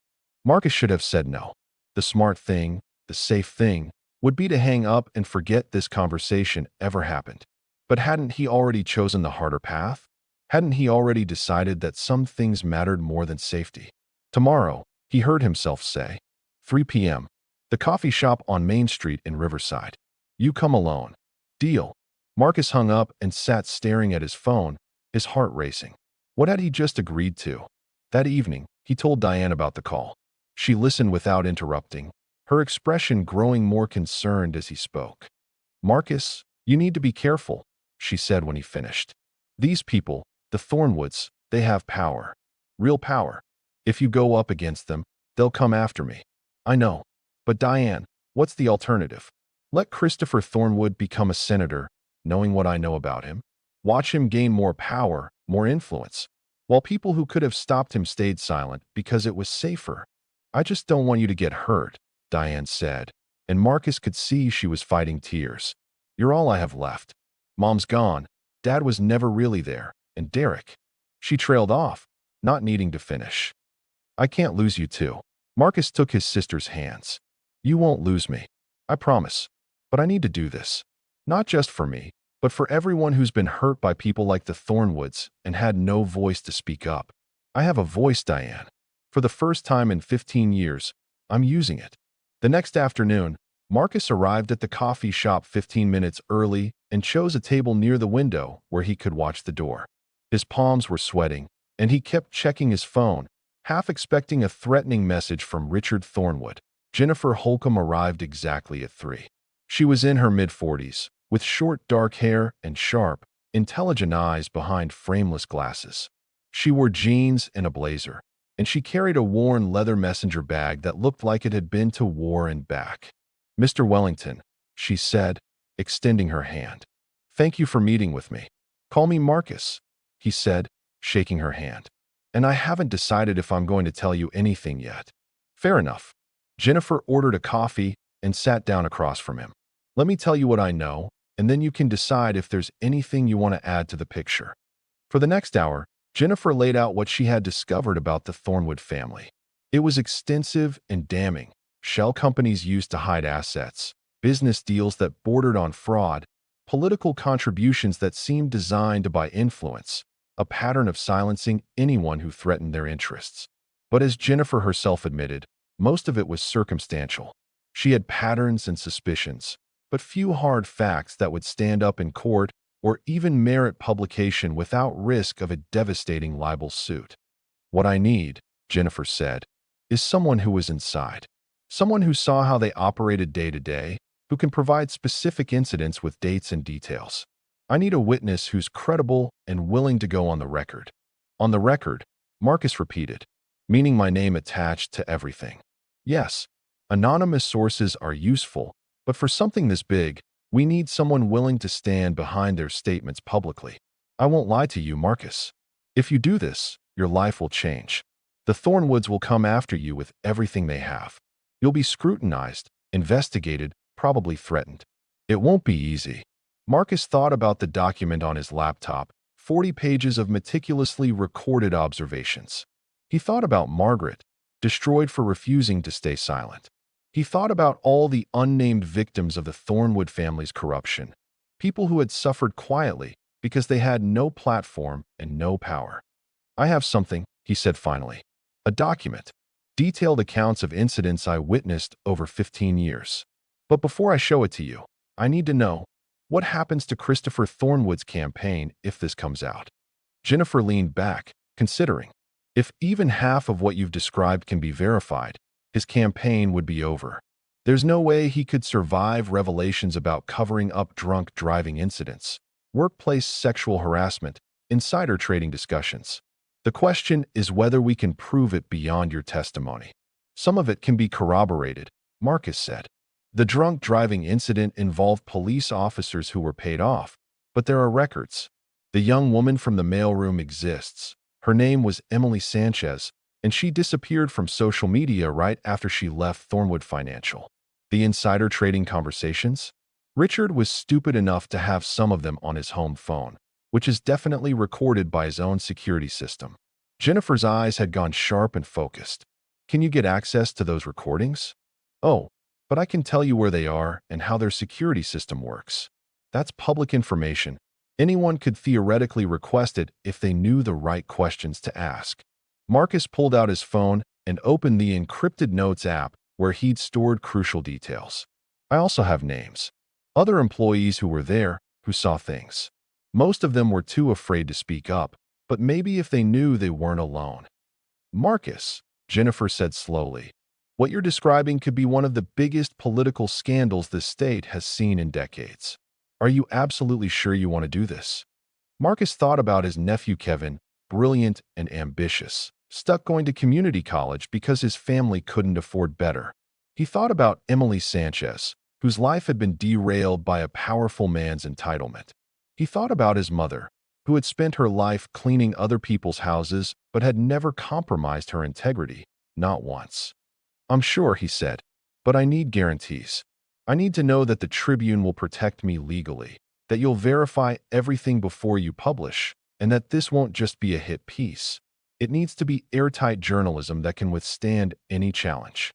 Marcus should have said no. The smart thing, the safe thing, would be to hang up and forget this conversation ever happened. But hadn't he already chosen the harder path? Hadn't he already decided that some things mattered more than safety? Tomorrow, he heard himself say. 3 p.m. The coffee shop on Main Street in Riverside. You come alone. Deal. Marcus hung up and sat staring at his phone, his heart racing. What had he just agreed to? That evening, he told Diane about the call. She listened without interrupting, her expression growing more concerned as he spoke. Marcus, you need to be careful, she said when he finished. These people, the Thornwoods, they have power. Real power. If you go up against them, they'll come after me. I know. But Diane, what's the alternative? Let Christopher Thornwood become a senator, knowing what I know about him. Watch him gain more power, more influence, while people who could have stopped him stayed silent because it was safer. I just don't want you to get hurt, Diane said, and Marcus could see she was fighting tears. You're all I have left. Mom's gone. Dad was never really there. And Derek. She trailed off, not needing to finish. I can't lose you too. Marcus took his sister's hands. You won't lose me. I promise. But I need to do this. Not just for me, but for everyone who's been hurt by people like the Thornwoods and had no voice to speak up. I have a voice, Diane. For the first time in 15 years, I'm using it. The next afternoon, Marcus arrived at the coffee shop 15 minutes early and chose a table near the window where he could watch the door. His palms were sweating, and he kept checking his phone, half expecting a threatening message from Richard Thornwood. Jennifer Holcomb arrived exactly at 3. She was in her mid-40s, with short dark hair and sharp, intelligent eyes behind frameless glasses. She wore jeans and a blazer, and she carried a worn leather messenger bag that looked like it had been to war and back. Mr. Wellington, she said, extending her hand. Thank you for meeting with me. Call me Marcus, he said, shaking her hand. and I haven't decided if I'm going to tell you anything yet." "Fair enough." Jennifer ordered a coffee and sat down across from him. "Let me tell you what I know, and then you can decide if there's anything you want to add to the picture." For the next hour, Jennifer laid out what she had discovered about the Thornwood family. It was extensive and damning. Shell companies used to hide assets, business deals that bordered on fraud, political contributions that seemed designed to buy influence, a pattern of silencing anyone who threatened their interests. But as Jennifer herself admitted, most of it was circumstantial. She had patterns and suspicions, but few hard facts that would stand up in court or even merit publication without risk of a devastating libel suit. "What I need," Jennifer said, "is someone who was inside. Someone who saw how they operated day to day, who can provide specific incidents with dates and details. I need a witness who's credible and willing to go on the record." "On the record," Marcus repeated, "meaning my name attached to everything." "Yes, anonymous sources are useful, but for something this big, we need someone willing to stand behind their statements publicly. I won't lie to you, Marcus. If you do this, your life will change. The Thornwoods will come after you with everything they have. You'll be scrutinized, investigated, probably threatened. It won't be easy." Marcus thought about the document on his laptop, 40 pages of meticulously recorded observations. He thought about Margaret, destroyed for refusing to stay silent. He thought about all the unnamed victims of the Thornwood family's corruption, people who had suffered quietly because they had no platform and no power. "I have something," he said finally. "A document. Detailed accounts of incidents I witnessed over 15 years. But before I show it to you, I need to know, what happens to Christopher Thornwood's campaign if this comes out?" Jennifer leaned back, considering. If even half of what you've described can be verified, his campaign would be over. There's no way he could survive revelations about covering up drunk driving incidents, workplace sexual harassment, insider trading discussions. The question is whether we can prove it beyond your testimony. "Some of it can be corroborated," Marcus said. "The drunk driving incident involved police officers who were paid off, but there are records. The young woman from the mailroom exists. Her name was Emily Sanchez, and she disappeared from social media right after she left Thornwood Financial. The insider trading conversations? Richard was stupid enough to have some of them on his home phone, which is definitely recorded by his own security system." Jennifer's eyes had gone sharp and focused. "Can you get access to those recordings?" "Oh, but I can tell you where they are and how their security system works. That's public information. Anyone could theoretically request it if they knew the right questions to ask." Marcus pulled out his phone and opened the encrypted notes app where he'd stored crucial details. "I also have names. Other employees who were there, who saw things. Most of them were too afraid to speak up, but maybe if they knew they weren't alone." "Marcus," Jennifer said slowly, "what you're describing could be one of the biggest political scandals the state has seen in decades. Are you absolutely sure you want to do this?" Marcus thought about his nephew Kevin, brilliant and ambitious, stuck going to community college because his family couldn't afford better. He thought about Emily Sanchez, whose life had been derailed by a powerful man's entitlement. He thought about his mother, who had spent her life cleaning other people's houses but had never compromised her integrity, not once. "I'm sure," he said, "but I need guarantees. I need to know that the Tribune will protect me legally, that you'll verify everything before you publish, and that this won't just be a hit piece. It needs to be airtight journalism that can withstand any challenge."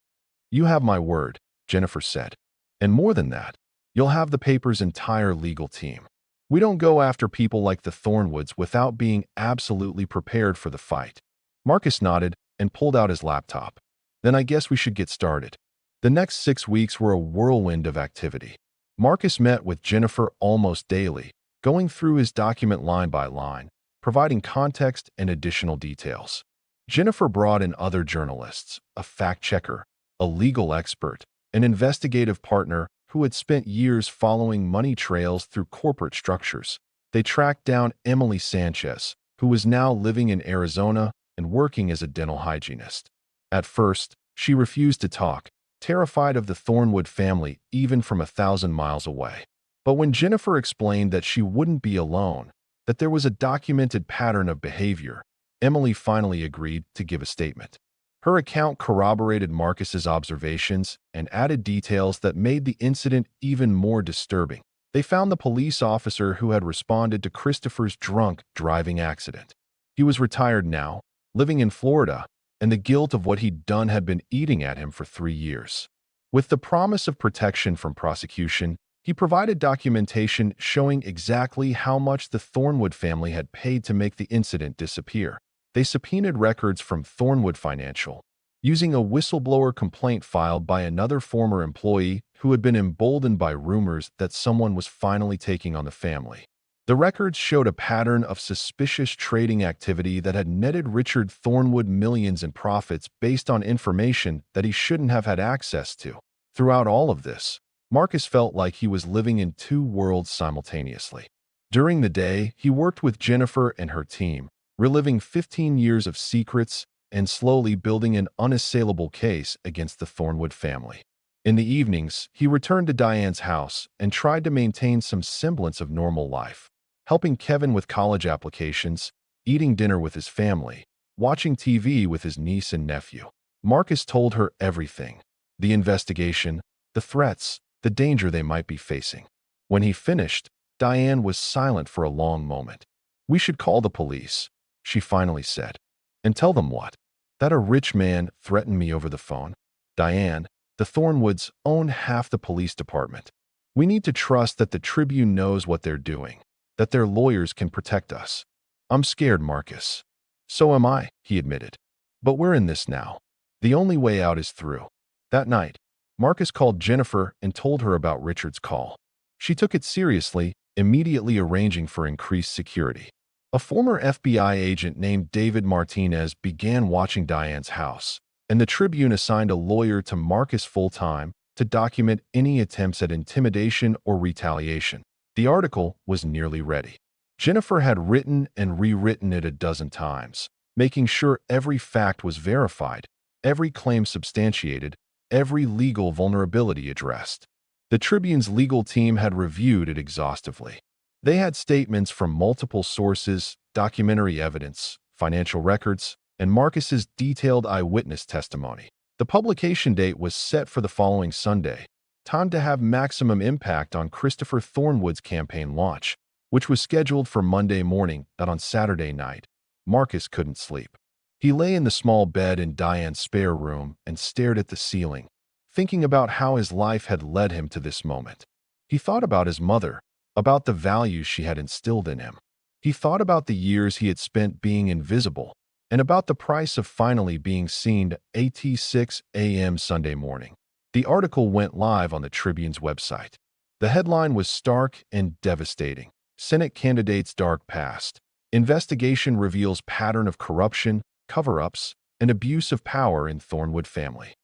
"You have my word," Jennifer said. "And more than that, you'll have the paper's entire legal team. We don't go after people like the Thornwoods without being absolutely prepared for the fight." Marcus nodded and pulled out his laptop. "Then I guess we should get started." The next 6 weeks were a whirlwind of activity. Marcus met with Jennifer almost daily, going through his document line by line, providing context and additional details. Jennifer brought in other journalists, a fact-checker, a legal expert, an investigative partner who had spent years following money trails through corporate structures. They tracked down Emily Sanchez, who was now living in Arizona and working as a dental hygienist. At first, she refused to talk, terrified of the Thornwood family even from 1,000 miles away. But when Jennifer explained that she wouldn't be alone, that there was a documented pattern of behavior, Emily finally agreed to give a statement. Her account corroborated Marcus's observations and added details that made the incident even more disturbing. They found the police officer who had responded to Christopher's drunk driving accident. He was retired now, living in Florida, and the guilt of what he'd done had been eating at him for 3 years. With the promise of protection from prosecution, he provided documentation showing exactly how much the Thornwood family had paid to make the incident disappear. They subpoenaed records from Thornwood Financial, using a whistleblower complaint filed by another former employee who had been emboldened by rumors that someone was finally taking on the family. The records showed a pattern of suspicious trading activity that had netted Richard Thornwood millions in profits based on information that he shouldn't have had access to. Throughout all of this, Marcus felt like he was living in two worlds simultaneously. During the day, he worked with Jennifer and her team, reliving 15 years of secrets and slowly building an unassailable case against the Thornwood family. In the evenings, he returned to Diane's house and tried to maintain some semblance of normal life, helping Kevin with college applications, eating dinner with his family, watching TV with his niece and nephew. Marcus told her everything: the investigation, the threats, the danger they might be facing. When he finished, Diane was silent for a long moment. "We should call the police," she finally said. "And tell them what?" "That a rich man threatened me over the phone." "Diane, the Thornwoods own half the police department. We need to trust that the Tribune knows what they're doing, that their lawyers can protect us." "I'm scared, Marcus." "So am I," he admitted. "But we're in this now. The only way out is through." That night, Marcus called Jennifer and told her about Richard's call. She took it seriously, immediately arranging for increased security. A former FBI agent named David Martinez began watching Diane's house, and the Tribune assigned a lawyer to Marcus full-time to document any attempts at intimidation or retaliation. The article was nearly ready. Jennifer had written and rewritten it a dozen times, making sure every fact was verified, every claim substantiated, every legal vulnerability addressed. The Tribune's legal team had reviewed it exhaustively. They had statements from multiple sources, documentary evidence, financial records, and Marcus's detailed eyewitness testimony. The publication date was set for the following Sunday, timed to have maximum impact on Christopher Thornwood's campaign launch, which was scheduled for Monday morning. But on Saturday night, Marcus couldn't sleep. He lay in the small bed in Diane's spare room and stared at the ceiling, thinking about how his life had led him to this moment. He thought about his mother, about the values she had instilled in him. He thought about the years he had spent being invisible, and about the price of finally being seen at 6 a.m. Sunday morning. The article went live on the Tribune's website. The headline was stark and devastating. Senate candidate's dark past. Investigation reveals pattern of corruption, cover-ups, and abuse of power in Thornwood family.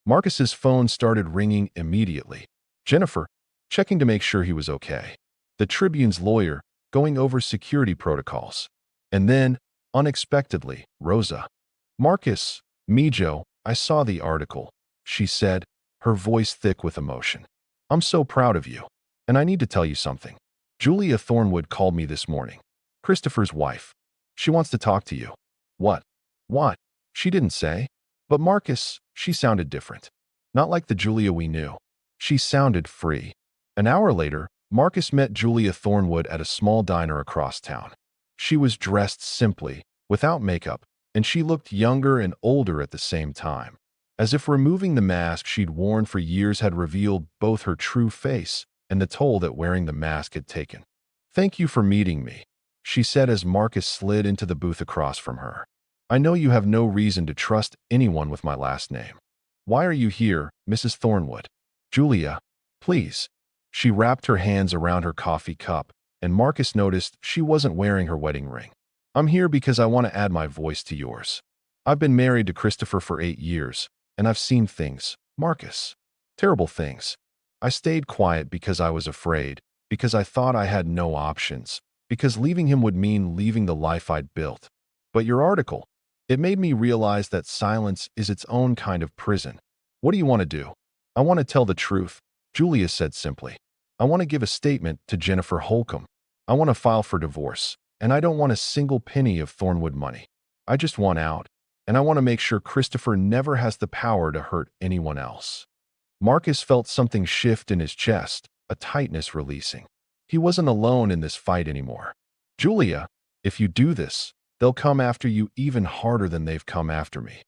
Marcus's phone started ringing immediately. Jennifer, checking to make sure he was okay. The Tribune's lawyer, going over security protocols. And then, unexpectedly, Rosa. "Marcus, Mijo, I saw the article," she said, her voice thick with emotion. "I'm so proud of you. And I need to tell you something. Julia Thornwood called me this morning. Christopher's wife. She wants to talk to you." "What? What?" "She didn't say. But Marcus, she sounded different. Not like the Julia we knew. She sounded free." An hour later, Marcus met Julia Thornwood at a small diner across town. She was dressed simply, without makeup, and she looked younger and older at the same time, as if removing the mask she'd worn for years had revealed both her true face and the toll that wearing the mask had taken. "Thank you for meeting me," she said as Marcus slid into the booth across from her. "I know you have no reason to trust anyone with my last name. Why are you here, Mrs. Thornwood?" "Julia, please." She wrapped her hands around her coffee cup, and Marcus noticed she wasn't wearing her wedding ring. "I'm here because I want to add my voice to yours. I've been married to Christopher for 8 years, and I've seen things, Marcus. Terrible things. I stayed quiet because I was afraid, because I thought I had no options, because leaving him would mean leaving the life I'd built. But your article, it made me realize that silence is its own kind of prison. What do you want to do?" "I want to tell the truth," Julia said simply. "I want to give a statement to Jennifer Holcomb. I want to file for divorce, and I don't want a single penny of Thornwood money." I just want out, and I want to make sure Christopher never has the power to hurt anyone else." Marcus felt something shift in his chest, a tightness releasing. He wasn't alone in this fight anymore. "Julia, if you do this, they'll come after you even harder than they've come after me."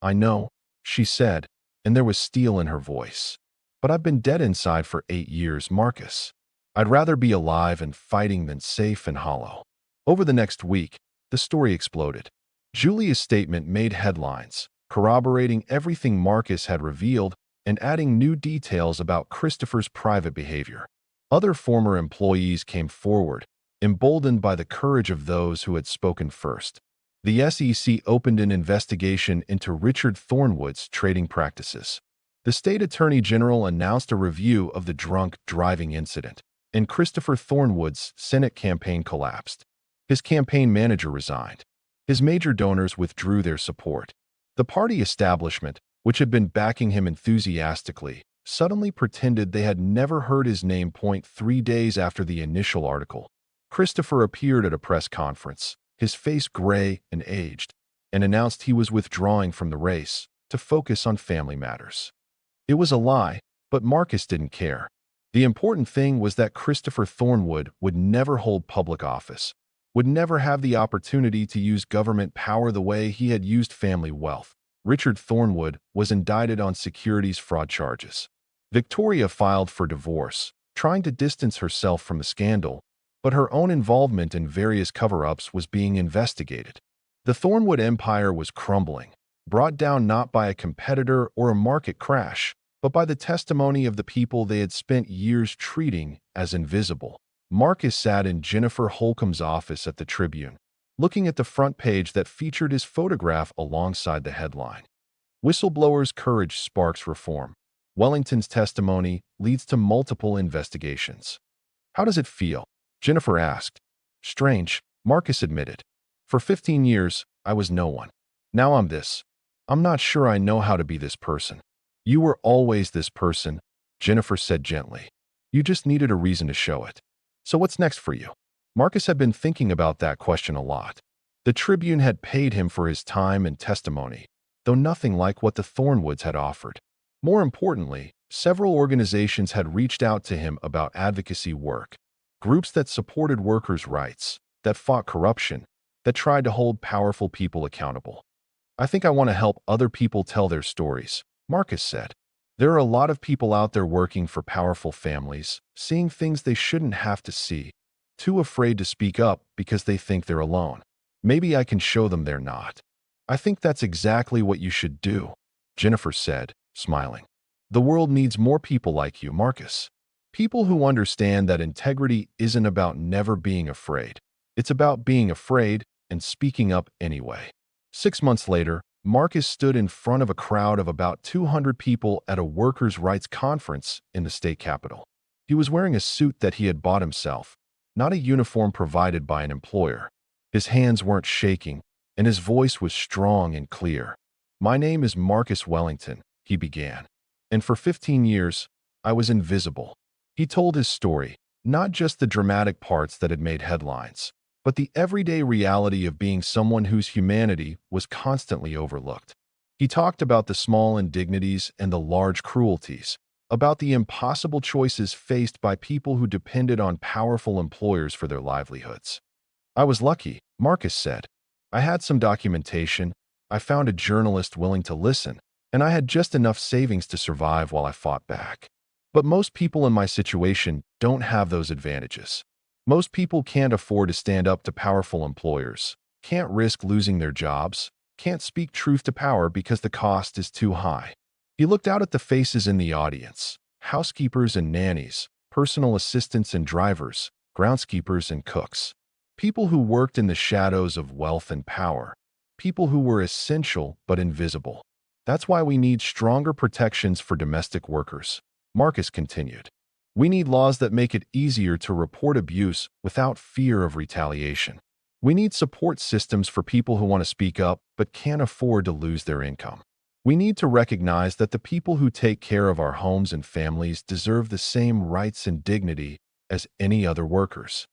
"I know," she said, and there was steel in her voice. "But I've been dead inside for 8 years, Marcus. I'd rather be alive and fighting than safe and hollow." Over the next week, the story exploded. Julia's statement made headlines, corroborating everything Marcus had revealed and adding new details about Christopher's private behavior. Other former employees came forward, emboldened by the courage of those who had spoken first. The SEC opened an investigation into Richard Thornwood's trading practices. The state attorney general announced a review of the drunk driving incident, and Christopher Thornwood's Senate campaign collapsed. His campaign manager resigned. His major donors withdrew their support. The party establishment, which had been backing him enthusiastically, suddenly pretended they had never heard his name. 3 days after the initial article, Christopher appeared at a press conference, his face gray and aged, and announced he was withdrawing from the race to focus on family matters. It was a lie, but Marcus didn't care. The important thing was that Christopher Thornwood would never hold public office, would never have the opportunity to use government power the way he had used family wealth. Richard Thornwood was indicted on securities fraud charges. Victoria filed for divorce, trying to distance herself from the scandal, but her own involvement in various cover-ups was being investigated. The Thornwood empire was crumbling, brought down not by a competitor or a market crash, but by the testimony of the people they had spent years treating as invisible. Marcus sat in Jennifer Holcomb's office at the Tribune, looking at the front page that featured his photograph alongside the headline. "Whistleblower's Courage Sparks Reform. Wellington's Testimony Leads to Multiple Investigations." "How does it feel?" Jennifer asked. "Strange," Marcus admitted. "For 15 years, I was no one. Now I'm this. I'm not sure I know how to be this person." "You were always this person," Jennifer said gently. "You just needed a reason to show it." "So what's next for you?" Marcus had been thinking about that question a lot. The Tribune had paid him for his time and testimony, though nothing like what the Thornwoods had offered. More importantly, several organizations had reached out to him about advocacy work, groups that supported workers' rights, that fought corruption, that tried to hold powerful people accountable. "I think I want to help other people tell their stories," Marcus said. "There are a lot of people out there working for powerful families, seeing things they shouldn't have to see, too afraid to speak up because they think they're alone. Maybe I can show them they're not." "I think that's exactly what you should do," Jennifer said, smiling. "The world needs more people like you, Marcus. People who understand that integrity isn't about never being afraid. It's about being afraid and speaking up anyway." 6 months later, Marcus stood in front of a crowd of about 200 people at a workers' rights conference in the state capitol. He was wearing a suit that he had bought himself, not a uniform provided by an employer. His hands weren't shaking, and his voice was strong and clear. "My name is Marcus Wellington," he began, "and for 15 years, I was invisible." He told his story, not just the dramatic parts that had made headlines, but the everyday reality of being someone whose humanity was constantly overlooked. He talked about the small indignities and the large cruelties, about the impossible choices faced by people who depended on powerful employers for their livelihoods. "I was lucky," Marcus said. "I had some documentation, I found a journalist willing to listen, and I had just enough savings to survive while I fought back. But most people in my situation don't have those advantages. Most people can't afford to stand up to powerful employers, can't risk losing their jobs, can't speak truth to power because the cost is too high." He looked out at the faces in the audience: housekeepers and nannies, personal assistants and drivers, groundskeepers and cooks. People who worked in the shadows of wealth and power. People who were essential but invisible. "That's why we need stronger protections for domestic workers," Marcus continued. "We need laws that make it easier to report abuse without fear of retaliation. We need support systems for people who want to speak up but can't afford to lose their income. We need to recognize that the people who take care of our homes and families deserve the same rights and dignity as any other workers."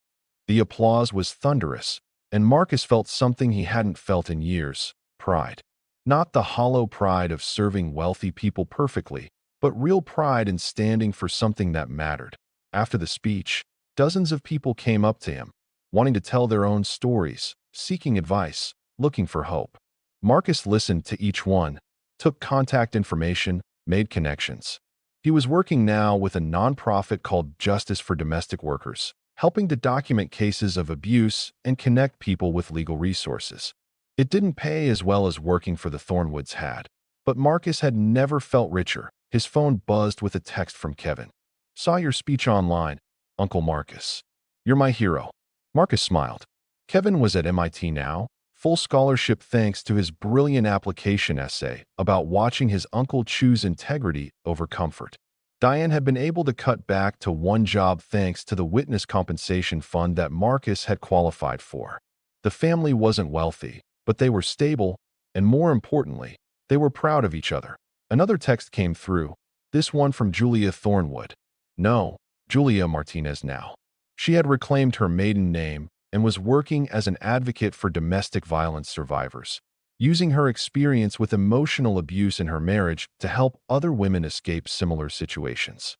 The applause was thunderous, And Marcus felt something he hadn't felt in years: pride. Not the hollow pride of serving wealthy people perfectly, but real pride in standing for something that mattered. After the speech, dozens of people came up to him, wanting to tell their own stories, seeking advice, looking for hope. Marcus listened to each one, took contact information, made connections. He was working now with a nonprofit called Justice for Domestic Workers, helping to document cases of abuse and connect people with legal resources. It didn't pay as well as working for the Thornwoods had, but Marcus had never felt richer. His phone buzzed with a text from Kevin. "Saw your speech online, Uncle Marcus. You're my hero." Marcus smiled. Kevin was at MIT now, full scholarship thanks to his brilliant application essay about watching his uncle choose integrity over comfort. Diane had been able to cut back to one job thanks to the witness compensation fund that Marcus had qualified for. The family wasn't wealthy, but they were stable, and more importantly, they were proud of each other. Another text came through, this one from Julia Thornwood. No, Julia Martinez now. She had reclaimed her maiden name and was working as an advocate for domestic violence survivors, using her experience with emotional abuse in her marriage to help other women escape similar situations.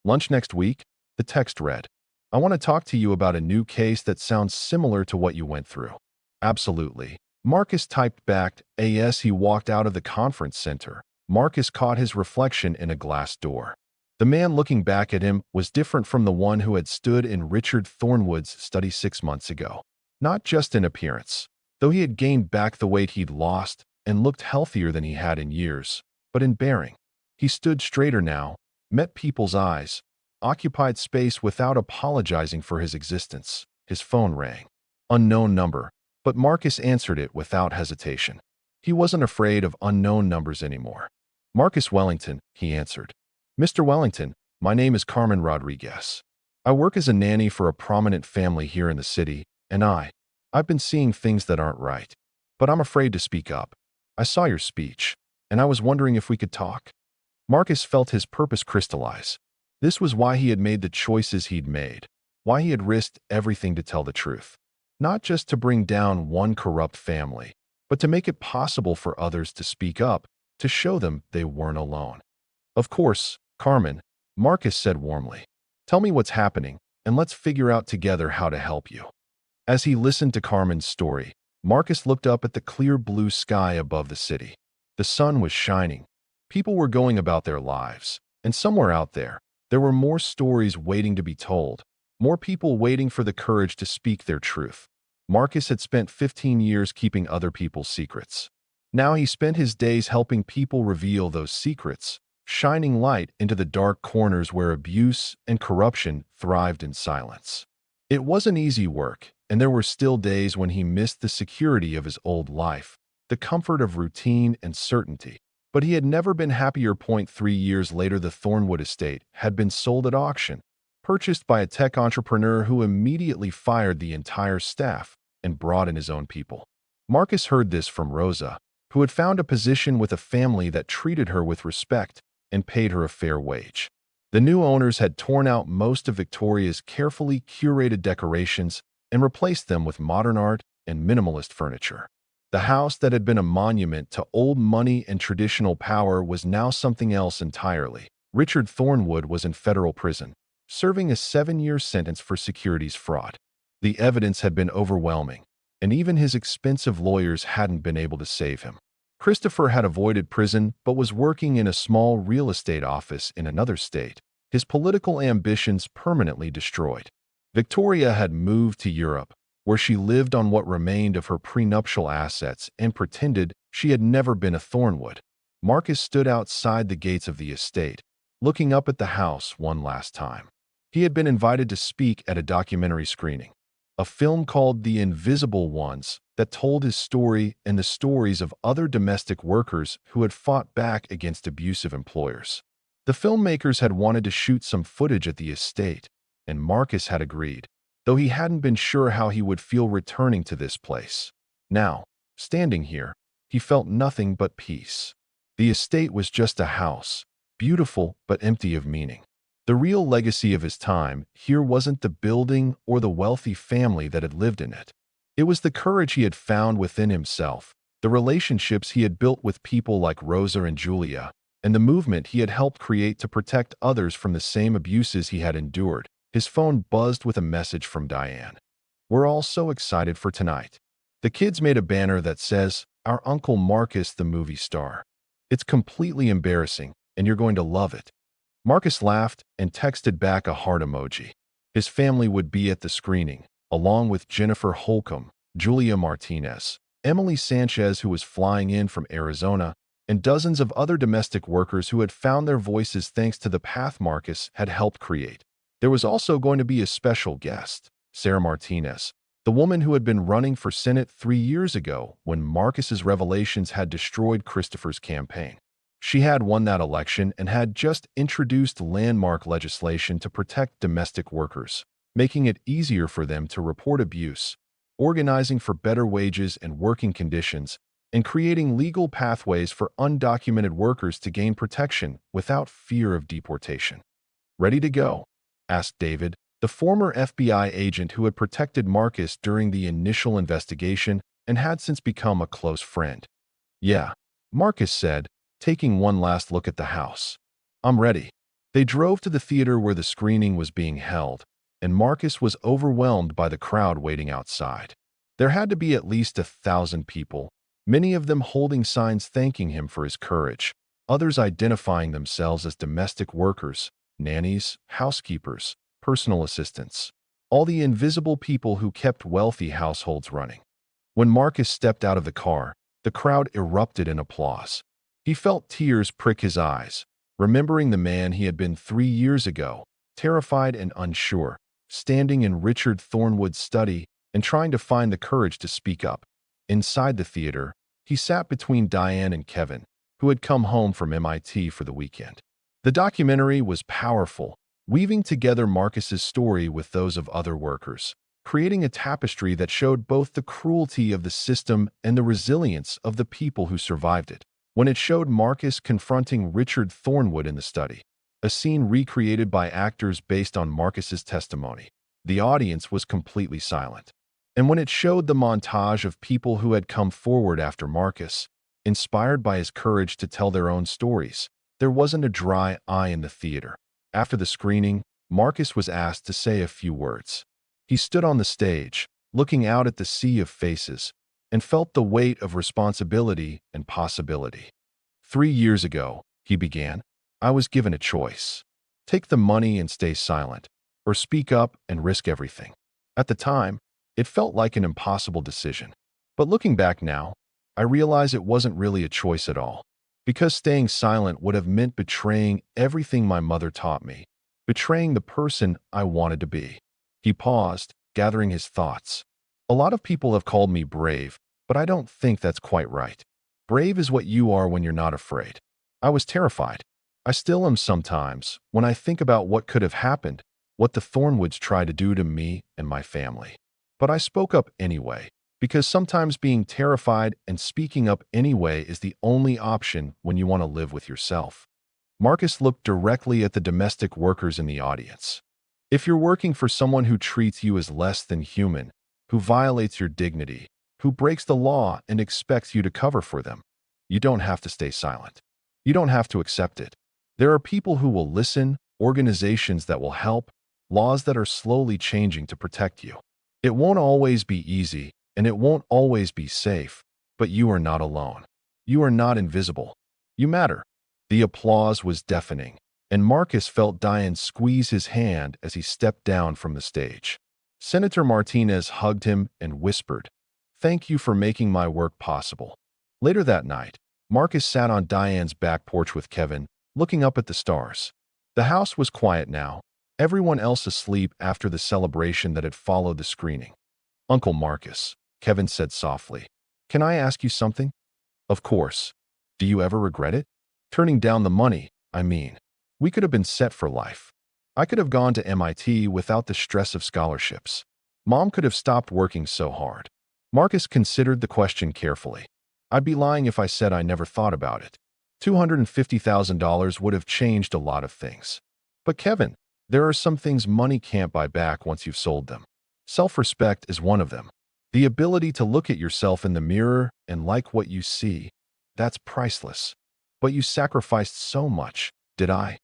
"Lunch next week?" The text read. "I want to talk to you about a new case that sounds similar to what you went through." "Absolutely." Marcus typed back, as he walked out of the conference center. Marcus caught his reflection in a glass door. The man looking back at him was different from the one who had stood in Richard Thornwood's study 6 months ago. Not just in appearance, though he had gained back the weight he'd lost and looked healthier than he had in years, but in bearing. He stood straighter now, met people's eyes, occupied space without apologizing for his existence. His phone rang. Unknown number, but Marcus answered it without hesitation. He wasn't afraid of unknown numbers anymore. "Marcus Wellington," he answered. "Mr. Wellington, my name is Carmen Rodriguez. I work as a nanny for a prominent family here in the city, and I've been seeing things that aren't right. But I'm afraid to speak up. I saw your speech, and I was wondering if we could talk." Marcus felt his purpose crystallize. This was why he had made the choices he'd made, why he had risked everything to tell the truth. Not just to bring down one corrupt family, but to make it possible for others to speak up, to show them they weren't alone. "Of course, Carmen," Marcus said warmly. "Tell me what's happening, and let's figure out together how to help you." As he listened to Carmen's story, Marcus looked up at the clear blue sky above the city. The sun was shining. People were going about their lives, and somewhere out there were more stories waiting to be told, more people waiting for the courage to speak their truth. Marcus had spent 15 years keeping other people's secrets. Now he spent his days helping people reveal those secrets, shining light into the dark corners where abuse and corruption thrived in silence. It wasn't easy work, and there were still days when he missed the security of his old life, the comfort of routine and certainty. But he had never been happier. 3 years later, the Thornwood estate had been sold at auction, purchased by a tech entrepreneur who immediately fired the entire staff and brought in his own people. Marcus heard this from Rosa, who had found a position with a family that treated her with respect and paid her a fair wage. The new owners had torn out most of Victoria's carefully curated decorations and replaced them with modern art and minimalist furniture. The house that had been a monument to old money and traditional power was now something else entirely. Richard Thornwood was in federal prison, serving a 7-year sentence for securities fraud. The evidence had been overwhelming, and even his expensive lawyers hadn't been able to save him. Christopher had avoided prison but was working in a small real estate office in another state, his political ambitions permanently destroyed. Victoria had moved to Europe, where she lived on what remained of her prenuptial assets and pretended she had never been a Thornwood. Marcus stood outside the gates of the estate, looking up at the house one last time. He had been invited to speak at a documentary screening, a film called The Invisible Ones that told his story and the stories of other domestic workers who had fought back against abusive employers. The filmmakers had wanted to shoot some footage at the estate, and Marcus had agreed, though he hadn't been sure how he would feel returning to this place. Now, standing here, he felt nothing but peace. The estate was just a house, beautiful but empty of meaning. The real legacy of his time here wasn't the building or the wealthy family that had lived in it. It was the courage he had found within himself, the relationships he had built with people like Rosa and Julia, and the movement he had helped create to protect others from the same abuses he had endured. His phone buzzed with a message from Diane. "We're all so excited for tonight." The kids made a banner that says, "Our Uncle Marcus, the movie star." "It's completely embarrassing, and you're going to love it." Marcus laughed and texted back a heart emoji. His family would be at the screening, along with Jennifer Holcomb, Julia Martinez, Emily Sanchez, who was flying in from Arizona, and dozens of other domestic workers who had found their voices thanks to the path Marcus had helped create. There was also going to be a special guest, Sarah Martinez, the woman who had been running for Senate 3 years ago when Marcus's revelations had destroyed Christopher's campaign. She had won that election and had just introduced landmark legislation to protect domestic workers, making it easier for them to report abuse, organizing for better wages and working conditions, and creating legal pathways for undocumented workers to gain protection without fear of deportation. "Ready to go?" asked David, the former FBI agent who had protected Marcus during the initial investigation and had since become a close friend. "Yeah," Marcus said, taking one last look at the house. "I'm ready." They drove to the theater where the screening was being held, and Marcus was overwhelmed by the crowd waiting outside. There had to be at least 1,000 people, many of them holding signs thanking him for his courage, others identifying themselves as domestic workers, nannies, housekeepers, personal assistants, all the invisible people who kept wealthy households running. When Marcus stepped out of the car, the crowd erupted in applause. He felt tears prick his eyes, remembering the man he had been 3 years ago, terrified and unsure, standing in Richard Thornwood's study and trying to find the courage to speak up. Inside the theater, he sat between Diane and Kevin, who had come home from MIT for the weekend. The documentary was powerful, weaving together Marcus's story with those of other workers, creating a tapestry that showed both the cruelty of the system and the resilience of the people who survived it. When it showed Marcus confronting Richard Thornwood in the study, a scene recreated by actors based on Marcus's testimony, the audience was completely silent. And when it showed the montage of people who had come forward after Marcus, inspired by his courage to tell their own stories, there wasn't a dry eye in the theater. After the screening, Marcus was asked to say a few words. He stood on the stage, looking out at the sea of faces, and felt the weight of responsibility and possibility. 3 years ago, he began, I was given a choice. Take the money and stay silent, or speak up and risk everything. At the time, it felt like an impossible decision. But looking back now, I realize it wasn't really a choice at all, because staying silent would have meant betraying everything my mother taught me, betraying the person I wanted to be. He paused, gathering his thoughts. A lot of people have called me brave, but I don't think that's quite right. Brave is what you are when you're not afraid. I was terrified. I still am sometimes when I think about what could have happened, what the Thornwoods tried to do to me and my family. But I spoke up anyway, because sometimes being terrified and speaking up anyway is the only option when you want to live with yourself. Marcus looked directly at the domestic workers in the audience. If you're working for someone who treats you as less than human, who violates your dignity, who breaks the law and expects you to cover for them, you don't have to stay silent. You don't have to accept it. There are people who will listen, organizations that will help, laws that are slowly changing to protect you. It won't always be easy, and it won't always be safe, but you are not alone. You are not invisible. You matter. The applause was deafening, and Marcus felt Diane squeeze his hand as he stepped down from the stage. Senator Martinez hugged him and whispered, "Thank you for making my work possible." Later that night, Marcus sat on Diane's back porch with Kevin, looking up at the stars. The house was quiet now, everyone else asleep after the celebration that had followed the screening. "Uncle Marcus," Kevin said softly, "can I ask you something?" "Of course. Do you ever regret it?" "Turning down the money, I mean. We could have been set for life. I could have gone to MIT without the stress of scholarships. Mom could have stopped working so hard." Marcus considered the question carefully. "I'd be lying if I said I never thought about it. $250,000 would have changed a lot of things. But Kevin, there are some things money can't buy back once you've sold them. Self-respect is one of them." The ability to look at yourself in the mirror and like what you see, that's priceless. But you sacrificed so much, did I?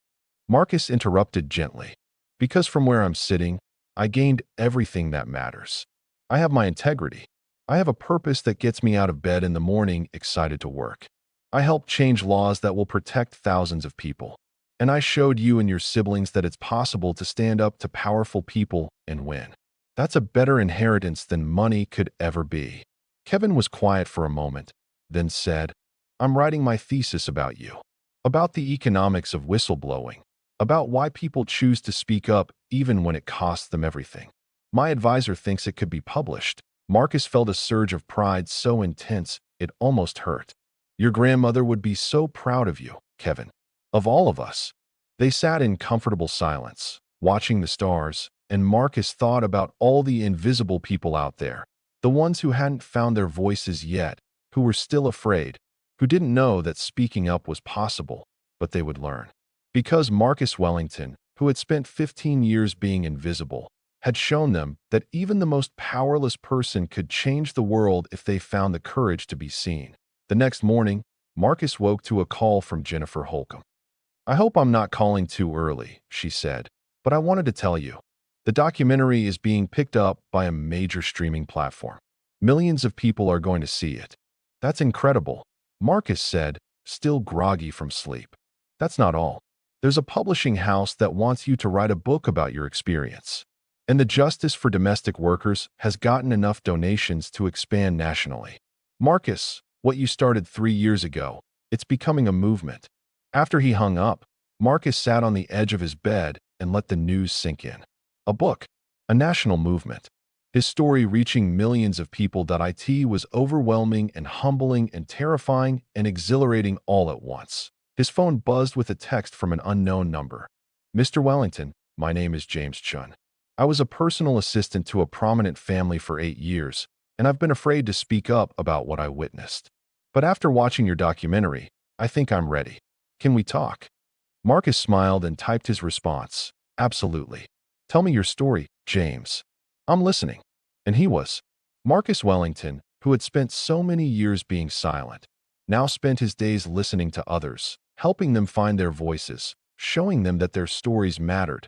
Marcus interrupted gently. Because from where I'm sitting, I gained everything that matters. I have my integrity. I have a purpose that gets me out of bed in the morning excited to work. I helped change laws that will protect thousands of people. And I showed you and your siblings that it's possible to stand up to powerful people and win. That's a better inheritance than money could ever be. Kevin was quiet for a moment, then said, I'm writing my thesis about you. About the economics of whistleblowing. About why people choose to speak up even when it costs them everything. My advisor thinks it could be published. Marcus felt a surge of pride so intense it almost hurt. Your grandmother would be so proud of you, Kevin. Of all of us. They sat in comfortable silence, watching the stars, and Marcus thought about all the invisible people out there, the ones who hadn't found their voices yet, who were still afraid, who didn't know that speaking up was possible, but they would learn. Because Marcus Wellington, who had spent 15 years being invisible, had shown them that even the most powerless person could change the world if they found the courage to be seen. The next morning, Marcus woke to a call from Jennifer Holcomb. I hope I'm not calling too early, she said, but I wanted to tell you. The documentary is being picked up by a major streaming platform. Millions of people are going to see it. That's incredible, Marcus said, still groggy from sleep. That's not all. There's a publishing house that wants you to write a book about your experience. And the Justice for Domestic Workers has gotten enough donations to expand nationally. Marcus, what you started 3 years ago, it's becoming a movement. After he hung up, Marcus sat on the edge of his bed and let the news sink in. A book, a national movement. His story reaching millions of people. It was overwhelming and humbling and terrifying and exhilarating all at once. His phone buzzed with a text from an unknown number. Mr. Wellington, my name is James Chun. I was a personal assistant to a prominent family for 8 years, and I've been afraid to speak up about what I witnessed. But after watching your documentary, I think I'm ready. Can we talk? Marcus smiled and typed his response. Absolutely. Tell me your story, James. I'm listening. And he was. Marcus Wellington, who had spent so many years being silent, now spent his days listening to others, helping them find their voices, showing them that their stories mattered.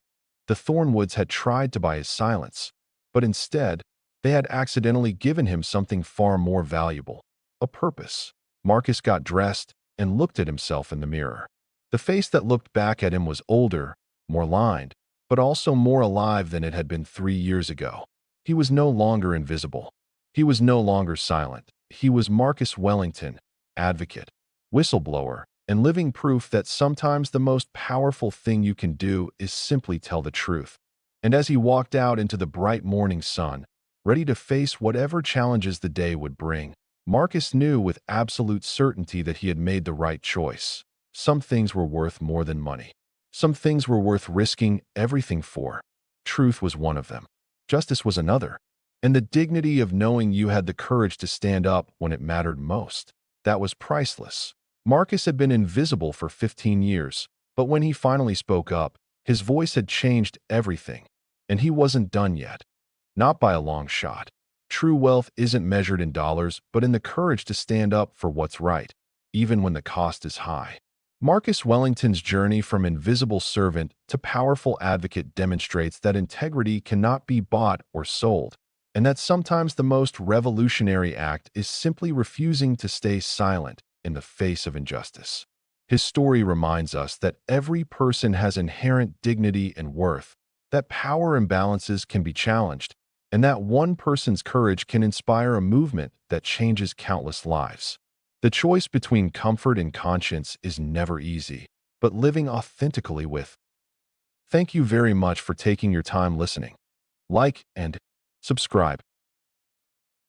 The Thornwoods had tried to buy his silence, but instead, they had accidentally given him something far more valuable, a purpose. Marcus got dressed and looked at himself in the mirror. The face that looked back at him was older, more lined, but also more alive than it had been 3 years ago. He was no longer invisible. He was no longer silent. He was Marcus Wellington, advocate, whistleblower, and living proof that sometimes the most powerful thing you can do is simply tell the truth. And as he walked out into the bright morning sun, ready to face whatever challenges the day would bring, Marcus knew with absolute certainty that he had made the right choice. Some things were worth more than money. Some things were worth risking everything for. Truth was one of them. Justice was another. And the dignity of knowing you had the courage to stand up when it mattered most. That was priceless. Marcus had been invisible for 15 years, but when he finally spoke up, his voice had changed everything. And he wasn't done yet. Not by a long shot. True wealth isn't measured in dollars, but in the courage to stand up for what's right, even when the cost is high. Marcus Wellington's journey from invisible servant to powerful advocate demonstrates that integrity cannot be bought or sold, and that sometimes the most revolutionary act is simply refusing to stay silent in the face of injustice. His story reminds us that every person has inherent dignity and worth, that power imbalances can be challenged, and that one person's courage can inspire a movement that changes countless lives. The choice between comfort and conscience is never easy, but living authentically with. Thank you very much for taking your time listening. Like and subscribe.